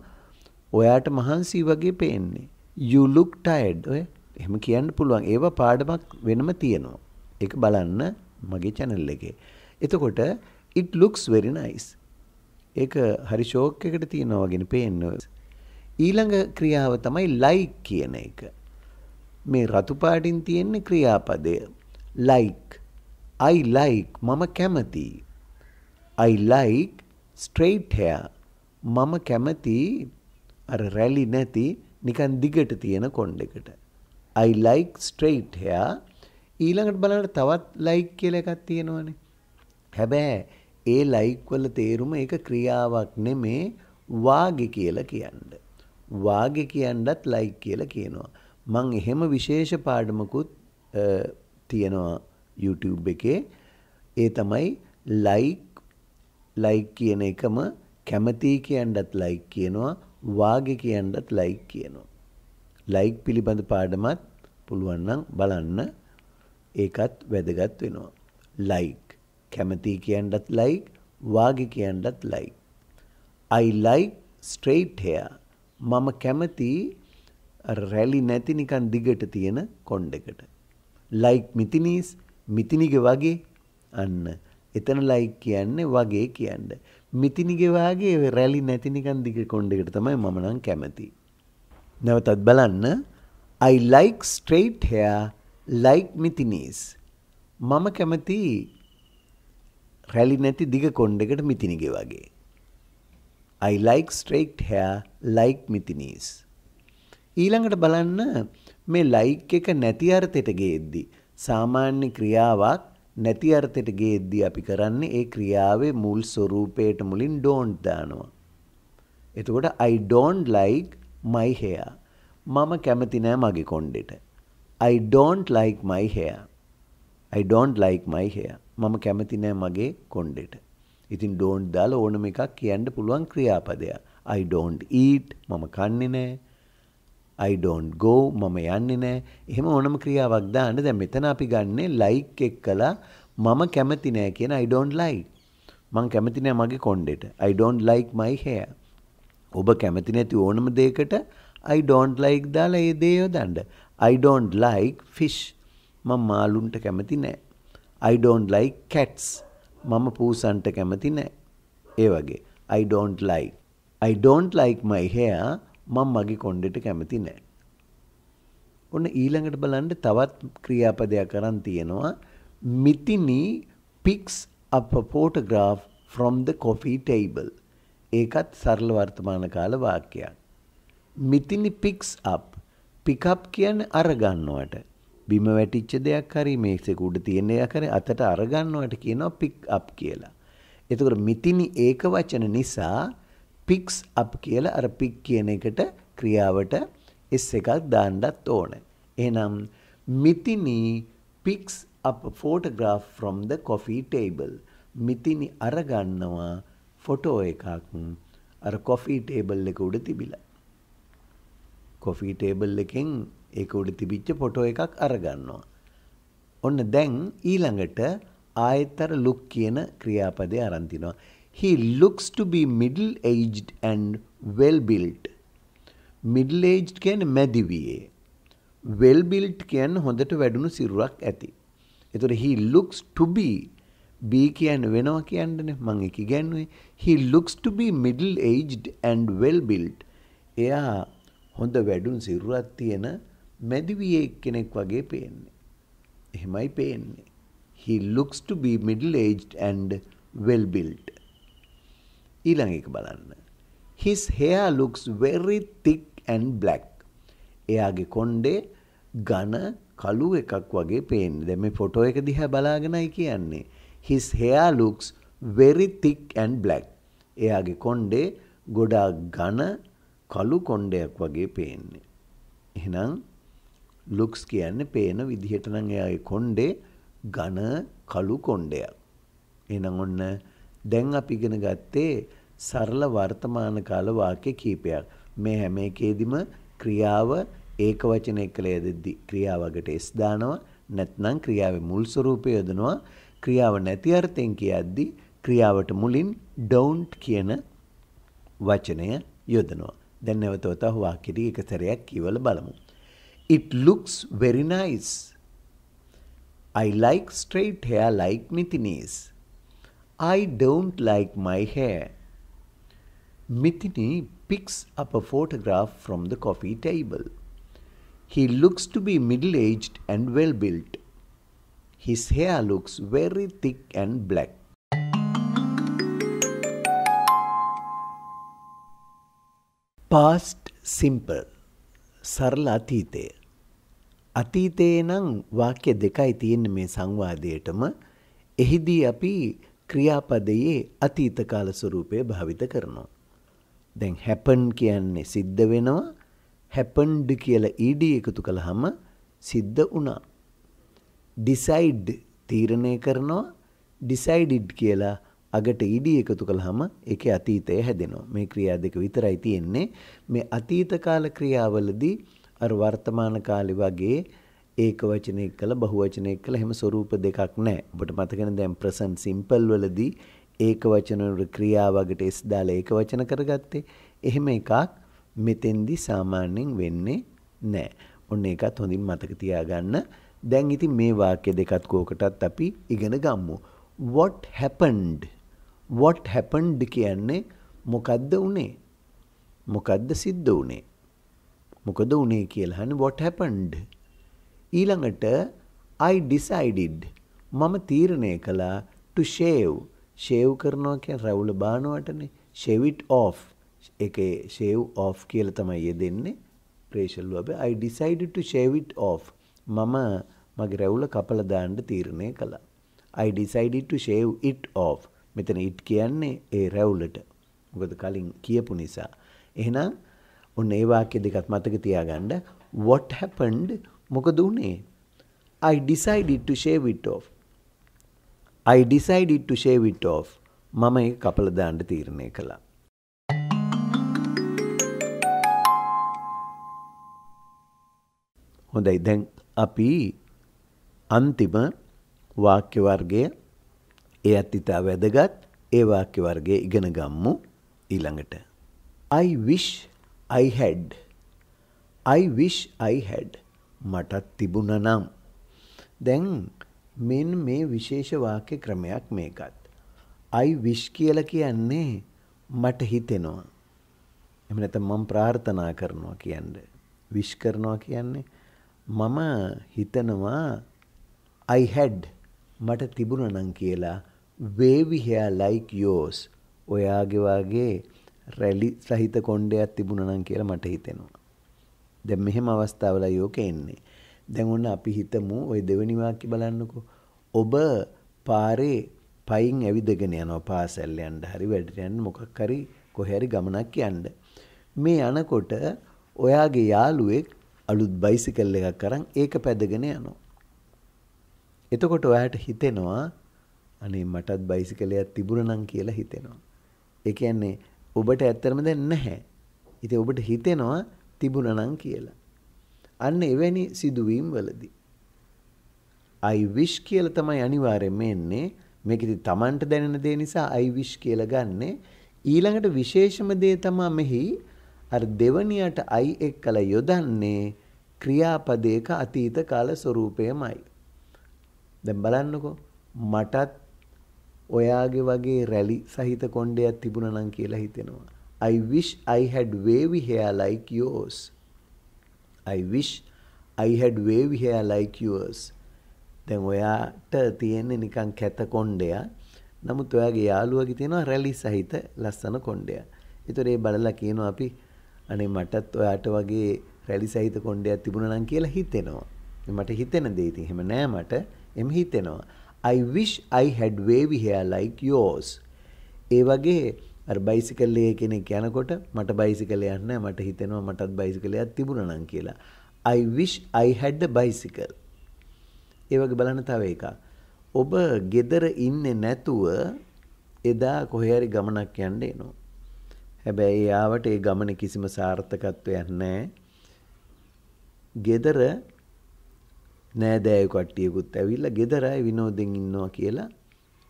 ඔයාට මහන්සි වගේ පේන්නේ. You look tired. ඔය එහෙම කියන්න පුළුවන්. ඒවා පාඩමක් වෙනම තියෙනවා. ඒක බලන්න මගේ channel එකේ. එතකොට it looks very nice. ඒක හරි ෂෝක් එකකට තියෙනවා වගේ පේන්නේ. ඊළඟ ක්‍රියාව තමයි like කියන එක. මේ රතු පාටින් තියෙන ක්‍රියාපදය. like. I like මම කැමති. I like straight hair. මම කැමති අර රැලි නැති නිකන් දිගට තියෙන කොණ්ඩෙකට. I like straight hair. ඊළඟට බලන්න තවත් like කියලා එකක් තියෙනවනේ. හැබැයි ඒ like වල තේරුම ඒක ක්‍රියාවක් නෙමේ වාගේ කියලා කියන්නේ. වාගේ කියන්නත් like කියලා කියනවා. මං එහෙම විශේෂ පාඩමකුත් තියෙනවා YouTube එකේ. ඒ තමයි like කියන එකම කැමති කියන්නත් like කියනවා. වාගේ කියන්නත් like කියනවා. like පිළිබඳ පාඩමත් පුළුවන් නම් බලන්න. ඒකත් වැදගත් වෙනවා. like කැමති කියන්නත් like වාගේ කියන්නත් like. I like straight hair. මම කැමති රැලි නැති නිකන් දිගට තියෙන කොණ්ඩෙකට. like මිතිනීස් මිතිනිගේ වගේ අන්න එතන like කියන්නේ වගේ කියන්නේ. මිතිනිගේ වාගේ රැලි නැති නිකන් දිග කොණ්ඩෙකට තමයි මම නම් කැමති. නැවතත් බලන්න. I like straight hair like මිතිනීස්. මම කැමති රැලි නැති දිග කොණ්ඩෙකට මිතිනිගේ වගේ. I like straight hair like මිතිනීස්. ඊළඟට බලන්න මේ like එක නැති අර්ථයට ගේද්දි සාමාන්‍ය ක්‍රියාවක් නැති අර්ථයට ගේද්දි අපි කරන්නේ ඒ ක්‍රියාවේ මුල් ස්වරූපයට මුලින් don't දානවා. එතකොට I don't like my hair. මම කැමති නෑ මගේ කොණ්ඩෙට. I don't like my hair. I don't like my hair. මම කැමති නෑ මගේ කොණ්ඩෙට. ඉතින් don't දාලා ඕනම එකක් කියන්න පුළුවන් ක්‍රියාපදයක්. I don't eat. මම කන්නේ නෑ. I don't go. මම යන්නේ නෑ. එහෙම ඕනම ක්‍රියාවක් දාන්න. දැන් මෙතන අපි ගන්නෙ like එක්කලා මම කැමති නෑ කියන I don't like. මම කැමති නෑ මගේ කොණ්ඩෙට. I don't like my hair. ඔබ කැමති නැති ඕනම දෙයකට I don't like දාලා ඒ දේ යොදන්න. I don't like fish. මම මාළුන්ට කැමති නෑ. I don't like cats. මම පූසන්ට කැමති නෑ. ඒ වගේ I don't like. I don't like my hair. මම මගේ කොණ්ඩෙට කැමති නෑ. ඔන්න ඊළඟට බලන්න තවත් ක්‍රියාපදයක් අරන් තියෙනවා. මිතිනි picks up a photograph from the coffee table. ඒකත් සරල වර්තමාන කාල වාක්‍යයක්. මිතිනි picks up. pick up කියන්නේ අරගන්නවට. බිම වැටිච්ච දෙයක් හරි මේසෙක උඩ තියෙන දෙයක් හරි අතට අරගන්නවට කියනවා pick up කියලා. එතකොට මිතිනි ඒක වචන නිසා picks up කියලා අර pick කියන එකට ක්‍රියාවට s එකක් දාන්නත් ඕනේ. එහෙනම් Mithini picks up a photograph from the coffee table. Mithini අරගන්නවා ෆොටෝ එකක් අර කොෆී ටේබල් එක උඩ තිබිලා. කොෆී ටේබල් එකෙන් ඒක උඩ තිබිච්ච ෆොටෝ එකක් අරගන්නවා. ඔන්න දැන් ඊළඟට ආයතර look කියන ක්‍රියාපදේ අරන් තිනවා. He looks to be middle aged and well built. Middle aged කියන්නේ මැදිවියේ. Well built කියන්නේ හොඳට වැඩුණු සිරුරක් ඇති. එතකොට he looks to be B කියන්නේ වෙනවා කියන්නේ මම ඒක ඉගෙනුවේ. He looks to be middle aged and well built. එයා හොඳ වැඩුණු සිරුරක් තියෙන මැදිවියේ කෙනෙක් වගේ පේන්නේ. එහෙමයි පේන්නේ. He looks to be middle aged and well built. ඊළඟ එක බලන්න. His hair looks very thick and black. එයාගේ කොණ්ඩේ ඝන කළු එකක් වගේ පේන්නේ. දැන් මේ ෆොටෝ එක දිහා බලාගෙනයි කියන්නේ. His hair looks very thick and black. එයාගේ කොණ්ඩේ ගොඩාක් ඝන කළු කොණ්ඩයක් වගේ පේන්නේ. එහෙනම් looks කියන්නේ පේන විදිහට නම් එයාගේ කොණ්ඩේ ඝන කළු කොණ්ඩයක්. එහෙනම් ඔන්න දැන් අපි ඉගෙන ගත්තේ සරල වර්තමාන කාල වාක්‍ය කීපයක්. මේ හැම එකේදීම ක්‍රියාව ඒක වචන එක්කලා යෙදෙද්දි ක්‍රියාවකට s දානවා. නැත්නම් ක්‍රියාවේ මුල් ස්වරූපය යොදනවා. ක්‍රියාව නැති අර්ථයෙන් කියද්දි ක්‍රියාවට මුලින් don't කියන වචනය යොදනවා. දැන් නැවතත් වාක්‍යෙට එක සැරයක් කියවලා බලමු. It looks very nice. I like straight hair like Mithini's. I don't like my hair. Mithini picks up a photograph from the coffee table. He looks to be middle-aged and well-built. His hair looks very thick and black. Past simple. සරල අතීතය. අතීතයේ නම් වාක්‍ය දෙකයි තියෙන්නේ මේ සංවාදයේටම. එහිදී අපි ක්‍රියාපදයේ අතීත කාල ස්වරූපය භාවිත කරනවා. දැන් happen කියන්නේ සිද්ධ වෙනවා. happened කියලා ed එකතු කළාම සිද්ධ වුණා. decide තීරණය කරනවා. decided කියලා අගට ed එකතු කළාම ඒකේ අතීතය හැදෙනවා. මේ ක්‍රියා දෙක විතරයි තියෙන්නේ. මේ අතීත කාල ක්‍රියාවලදී අර වර්තමාන කාලේ වගේ ඒක වචන එක්කලා බහු වචන එක්කලා එහෙම ස්වරූප දෙකක් නැහැ. ඔබට මතකනේ දැන් present simple වලදී ඒක වචන වල ක්‍රියාවකට s දාලා ඒක වචන කරගත්තේ. එහෙම එකක් මෙතෙන්දී සාමාන්‍යයෙන් වෙන්නේ නැහැ. ඔන්න ඒකත් හොඳින් මතක තියාගන්න. දැන් ඉතින් මේ වාක්‍ය දෙකත් කෝකටත් අපි ඉගෙන ගමු. What happened? What happened කියන්නේ මොකද්ද උනේ? මොකද්ද සිද්ධ උනේ? මොකද උනේ කියලා අහන්නේ what happened? ඊළඟට I decided මම තීරණය කළා to shave. shave කරනවා කියන්නේ රැවුල බානවටනේ. shave it off. ඒකේ shave off කියලා තමයි යෙදෙන්නේ. ප්‍රේෂල් වබ I decided to shave it off. මම මගේ රැවුල කපලා දාන්න තීරණය කළා. I decided to shave it off. මෙතන it කියන්නේ ඒ රැවුලට. මොකද කලින් කියපු නිසා. එහෙනම් ඔන්න ඒ වාක්‍ය දෙකත් මතක තියාගන්න. What happened? මොකද උනේ? I decided to shave it off. I decided to shave it off. මම ඒක කපලා දාන්න තීරණය කළා. හොඳයි දැන් අපි අන්තිම වාක්‍ය වර්ගය එයත් ඉතා වැදගත් ඒ වාක්‍ය වර්ගය ඉගෙන ගමු ඊළඟට. I wish I had. I wish I had. මටත් තිබුණා නම්. දැන් මෙන්න මේ විශේෂ වාක්‍ය ක්‍රමයක් මේකත්. I wish කියලා කියන්නේ මට හිතෙනවා. එහෙම නැත්නම් මම ප්‍රාර්ථනා කරනවා කියන්නේ. wish කරනවා කියන්නේ මම හිතනවා I had මට තිබුණා නම් කියලා wavy hair like yours ඔයාගේ වගේ රැලි සහිත කොණ්ඩයක් තිබුණා නම් කියලා මට හිතෙනවා. දැන් මෙහෙම අවස්ථාවලයි යෝක එන්නේ. දැන් ඔන්න අපි හිතමු ওই දෙවෙනි වාක්‍ය බලන්නකෝ. ඔබ පාරේ පයින් ඇවිදගෙන යනවා පාසල් යන්න හරි වැඩට යන්න මොකක් හරි කොහේ හරි ගමනක් යන්න. මේ යනකොට ඔයාගේ යාළුවෙක් අලුත් බයිසිකල් එකක් අරන් ඒක පැදගෙන යනවා. එතකොට ඔයාට හිතෙනවා අනේ මටත් බයිසිකලයක් තිබුණා නම් කියලා හිතෙනවා. ඒ කියන්නේ ඔබට ඇත්තටම දැන් නැහැ. ඉතින් ඔබට හිතෙනවා තිබුණා නම් කියලා. අන්න එවැනි සිදුවීම් වලදී I wish කියලා තමයි අනිවාර්යයෙන්ම එන්නේ. මේක ඉතින් Tamanට දැනෙන දේ නිසා I wish කියලා ගන්නෙ. ඊළඟට විශේෂම දේ තමයි මෙහි අර දෙවණියට I එක්කලා යොදන්නේ ක්‍රියාපදයක අතීත කාල ස්වරූපයමයි. දැන් බලන්නකෝ මටත් ඔයාගේ වගේ රැලි සහිත කොණ්ඩයක් තිබුණා නම් කියලා හිතෙනවා. I wish I had wavy hair like yours. I wish I had wavy hair like yours. දැන් ඔයාට තියෙන්නේ නිකන් කැත කොණ්ඩයක්. නමුත් ඔයාගේ යාළුවගේ තියෙනවා රැලි සහිත ලස්සන කොණ්ඩයක්. ඒතර ඒ බලලා කියනවා අපි අනේ මටත් ඔයාට වගේ රැලි සහිත කොණ්ඩයක් තිබුණා නම් කියලා හිතෙනවා. මට හිතෙන දේ ඉතින් එහෙම නෑ මට. එම් හිතෙනවා. I wish I had wavy hair like yours. ඒ වගේ අර බයිසිකල් එකේ කෙනෙක් යනකොට මට බයිසිකලයක් නැහැ මට හිතෙනවා මටත් බයිසිකලයක් තිබුණා නම් කියලා. I wish I had a bicycle. ඒ වගේ බලන්න තව එකක්. ඔබ ගෙදර ඉන්නේ නැතුව එදා කොහේ හරි ගමනක් යන්න එනවා. හැබැයි ආවට ඒ ගමනේ කිසිම සාර්ථකත්වයක් නැහැ. ගෙදර නෑදෑයෝ කට්ටියකුත් ඇවිල්ලා ගෙදර අය විනෝදෙන් ඉන්නවා කියලා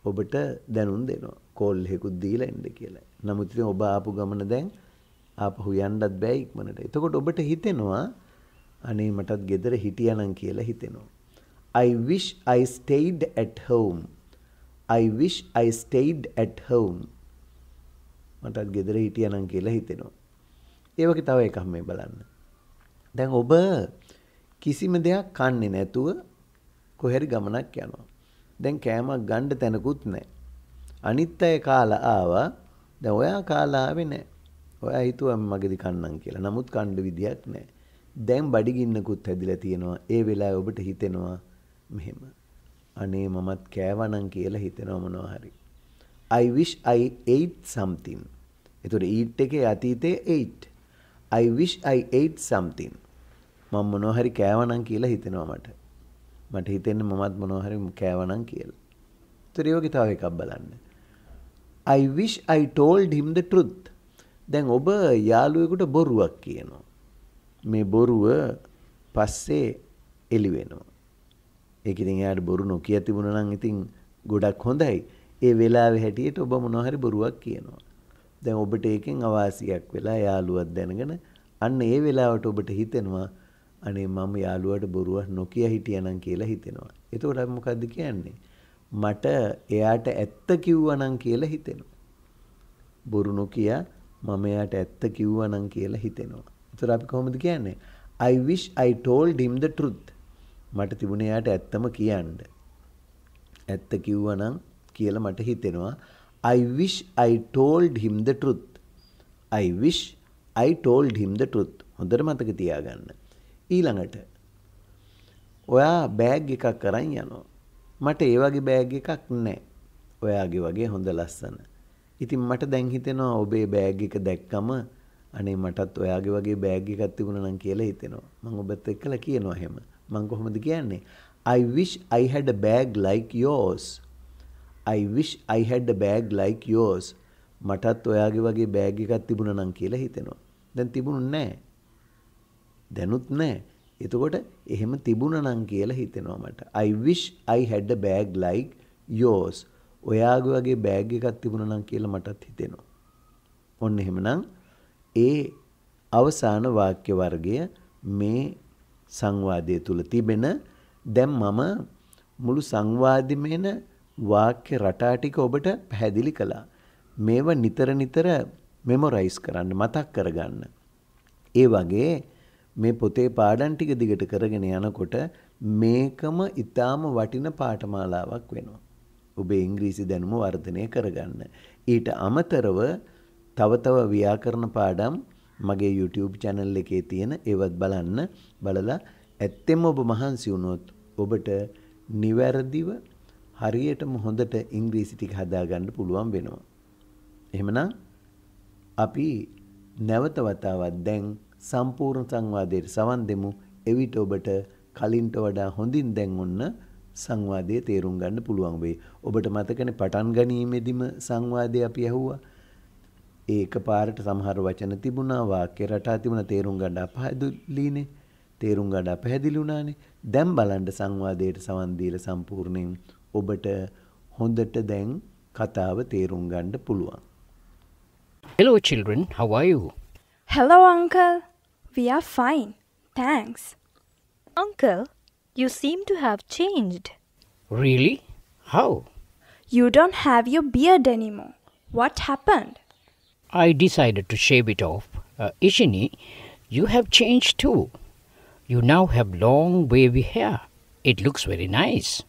ඔබට දැනුම් දෙනවා. කෝල් එකකුත් දීලා එන්න කියලා. නමුත් ඉතින් ඔබ ආපු ගමන දැන් ආපහු යන්නත් බෑ ඉක්මනට. එතකොට ඔබට හිතෙනවා අනේ මටත් ගෙදර හිටියානම් කියලා හිතෙනවා. I wish I stayed at home. I wish I stayed at home. මටත් ගෙදර හිටියානම් කියලා හිතෙනවා. ඒ වගේ තව එකක් මේ බලන්න. දැන් ඔබ කිසිම දෙයක් කන්නේ නැතුව කොහරි ගමනක් යනවා. දැන් කෑමක් ගන්න තැනකුත් නැහැ. අනිත් අය කාලා ආවා. දැන් ඔයා කාලා ආවේ නැහැ. ඔයා හිතුවා මගේදී කන්නම් කියලා. නමුත් කන්න විදියක් නැහැ. දැන් බඩගින්නකුත් හැදිලා තියෙනවා. ඒ වෙලාවේ ඔබට හිතෙනවා මෙහෙම. අනේ මමත් කෑවනම් කියලා හිතෙනවා මොනවා හරි. I wish I ate something. ඒතකොට eat එකේ අතීතයේ ate. I wish I ate something. මම මොනවා හරි කෑවනම් කියලා හිතෙනවා මට. මට හිතෙන්නේ මමත් මොනවා හරි කෑවනම් කියලා. ඒතර ඒ වගේ තව එකක් බලන්න. I wish I told him the truth. දැන් ඔබ යාළුවෙකුට බොරුවක් කියනවා. මේ බොරුව පස්සේ එළි වෙනවා. ඒක ඉතින් එයාට බොරු නොකිය තිබුණා නම් ඉතින් ගොඩක් හොඳයි. ඒ වෙලාවේ හැටියට ඔබ මොනවා හරි බොරුවක් කියනවා. දැන් ඔබට ඒකෙන් අවාසියක් වෙලා යාළුවක් දැනගෙන අන්න ඒ වෙලාවට ඔබට හිතෙනවා අනේ මම යාළුවාට බොරුවක් නොකිය හිටියානම් කියලා හිතෙනවා. එතකොට අපි මොකද්ද කියන්නේ? මට එයාට ඇත්ත කිව්වනම් කියලා හිතෙනවා. බොරු නොකිය මම එයාට ඇත්ත කිව්වනම් කියලා හිතෙනවා. එතකොට අපි කොහොමද කියන්නේ? I wish I told him the truth. මට තිබුණේ එයාට ඇත්තම කියන්න. ඇත්ත කිව්වනම් කියලා මට හිතෙනවා. I wish I told him the truth. I wish I told him the truth. හොඳට මතක තියාගන්න. ඊළඟට ඔයා බෑග් එකක් අරන් යනවා. මට ඒ වගේ බෑග් එකක් නැහැ. ඔයාගේ වගේ හොඳ ලස්සන. ඉතින් මට දැන් හිතෙනවා ඔබේ බෑග් එක දැක්කම අනේ මටත් ඔයාගේ වගේ බෑග් එකක් තිබුණා නම් කියලා හිතෙනවා. මම ඔබත් එක්කලා කියනවා එහෙම. මම කොහොමද කියන්නේ? I wish I had a bag like yours. I wish I had a bag like yours. මටත් ඔයාගේ වගේ බෑග් එකක් තිබුණා නම් කියලා හිතෙනවා. දැන් තිබුණේ නැහැ. දැනුත් නැහැ. එතකොට එහෙම තිබුණා නම් කියලා හිතෙනවා මට. I wish I had a bag like yours. ඔයාගේ වගේ බෑග් එකක් තිබුණා නම් කියලා මටත් හිතෙනවා. ඔන්න එහෙමනම් ඒ අවසාන වාක්‍ය වර්ගය මේ සංවාදයේ තුල තිබෙන දැන් මම මුළු සංවාදෙමෙන වාක්‍ය රටා ටික ඔබට පැහැදිලි කළා. මේව නිතර නිතර මෙමොරයිස් කරන්න මතක් කරගන්න. ඒ වගේ මේ පොතේ පාඩම් ටික දිගට කරගෙන යනකොට මේකම ඊටාම වටින පාඨමාලාවක් වෙනවා. ඔබේ ඉංග්‍රීසි දැනුම වර්ධනය කරගන්න. ඊට අමතරව තව ව්‍යාකරණ පාඩම් මගේ YouTube channel එකේ තියෙන ඒවත් බලන්න. බලලා ඇත්තෙම ඔබ මහන්සි වුණොත් ඔබට නිවැරදිව හරියටම හොඳට ඉංග්‍රීසි ටික හදාගන්න පුළුවන් වෙනවා. එහෙමනම් අපි නැවත වතාවක් දැන් සම්පූර්ණ සංවාදයට සවන් දෙමු. එවිට ඔබට කලින්ට වඩා හොඳින් දැන් ඔන්න සංවාදයේ තේරුම් ගන්න පුළුවන් වෙයි. ඔබට මතකනේ පටන් ගැනීමෙදිම සංවාදය අපි ඇහුවා. ඒක පාරට සමහර වචන තිබුණා, වාක්‍ය රටා තිබුණා, තේරුම් ගන්න අපහසුලීනේ. තේරුම් ගන්න අපහැදිලි වුණානේ. දැන් බලන්න සංවාදයට සවන් දීලා සම්පූර්ණයෙන් ඔබට හොඳට දැන් කතාව තේරුම් ගන්න පුළුවන්. Hello, children. How are you? Hello, Uncle. We are fine. Thanks. Uncle, you seem to have changed. Really? How? You don't have your beard anymore. What happened? I decided to shave it off. Ishini, you have changed too. You now have long wavy hair. It looks very nice.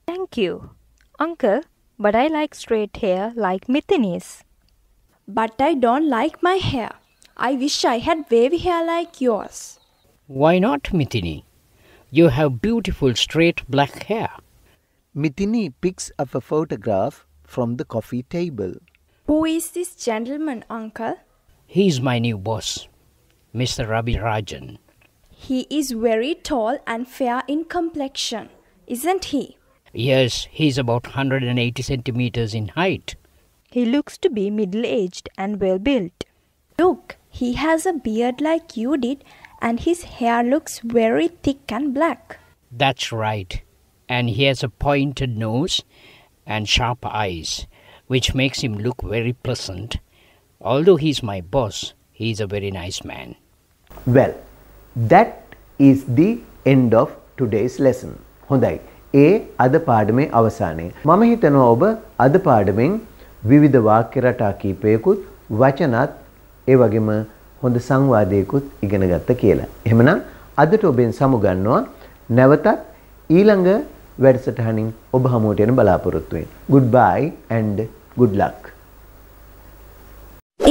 Thank you. Uncle, but I like straight hair like Mithini's. But I don't like my hair. I wish I had wavy hair like yours. Why not, Mithini? You have beautiful straight black hair. Mithini picks up a photograph from the coffee table. Who is this gentleman, Uncle? He's my new boss, Mr. Ravi Rajan. He is very tall and fair in complexion, isn't he? Yes, he's about 180 centimeters in height. He looks to be middle-aged and well-built. Look, he has a beard like you did, and his hair looks very thick and black. That's right. And he has a pointed nose and sharp eyes, which makes him look very pleasant. Although he's my boss, he's a very nice man. Well, that is the end of today's lesson. හොඳයි. ඒ අද පාඩමේ අවසානයේ. මම හිතනවා ඔබ අද පාඩමෙන් විවිධ වාක්‍ය රටා කීපයකුත් වචනත් ඒ වගේම හොඳ සංවාදයකුත් ඉගෙන ගත්ත කියලා. එහෙමනම් අදට ඔබෙන් සමුගන්නවා. නැවතත් ඊළඟ වැඩසටහනින් ඔබ හමුවට එන බලාපොරොත්තු වෙන්න. Goodbye and good luck.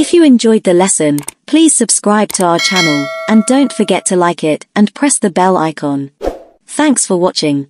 If you enjoyed the lesson, please subscribe to our channel and don't forget to like it and press the bell icon. Thanks for watching.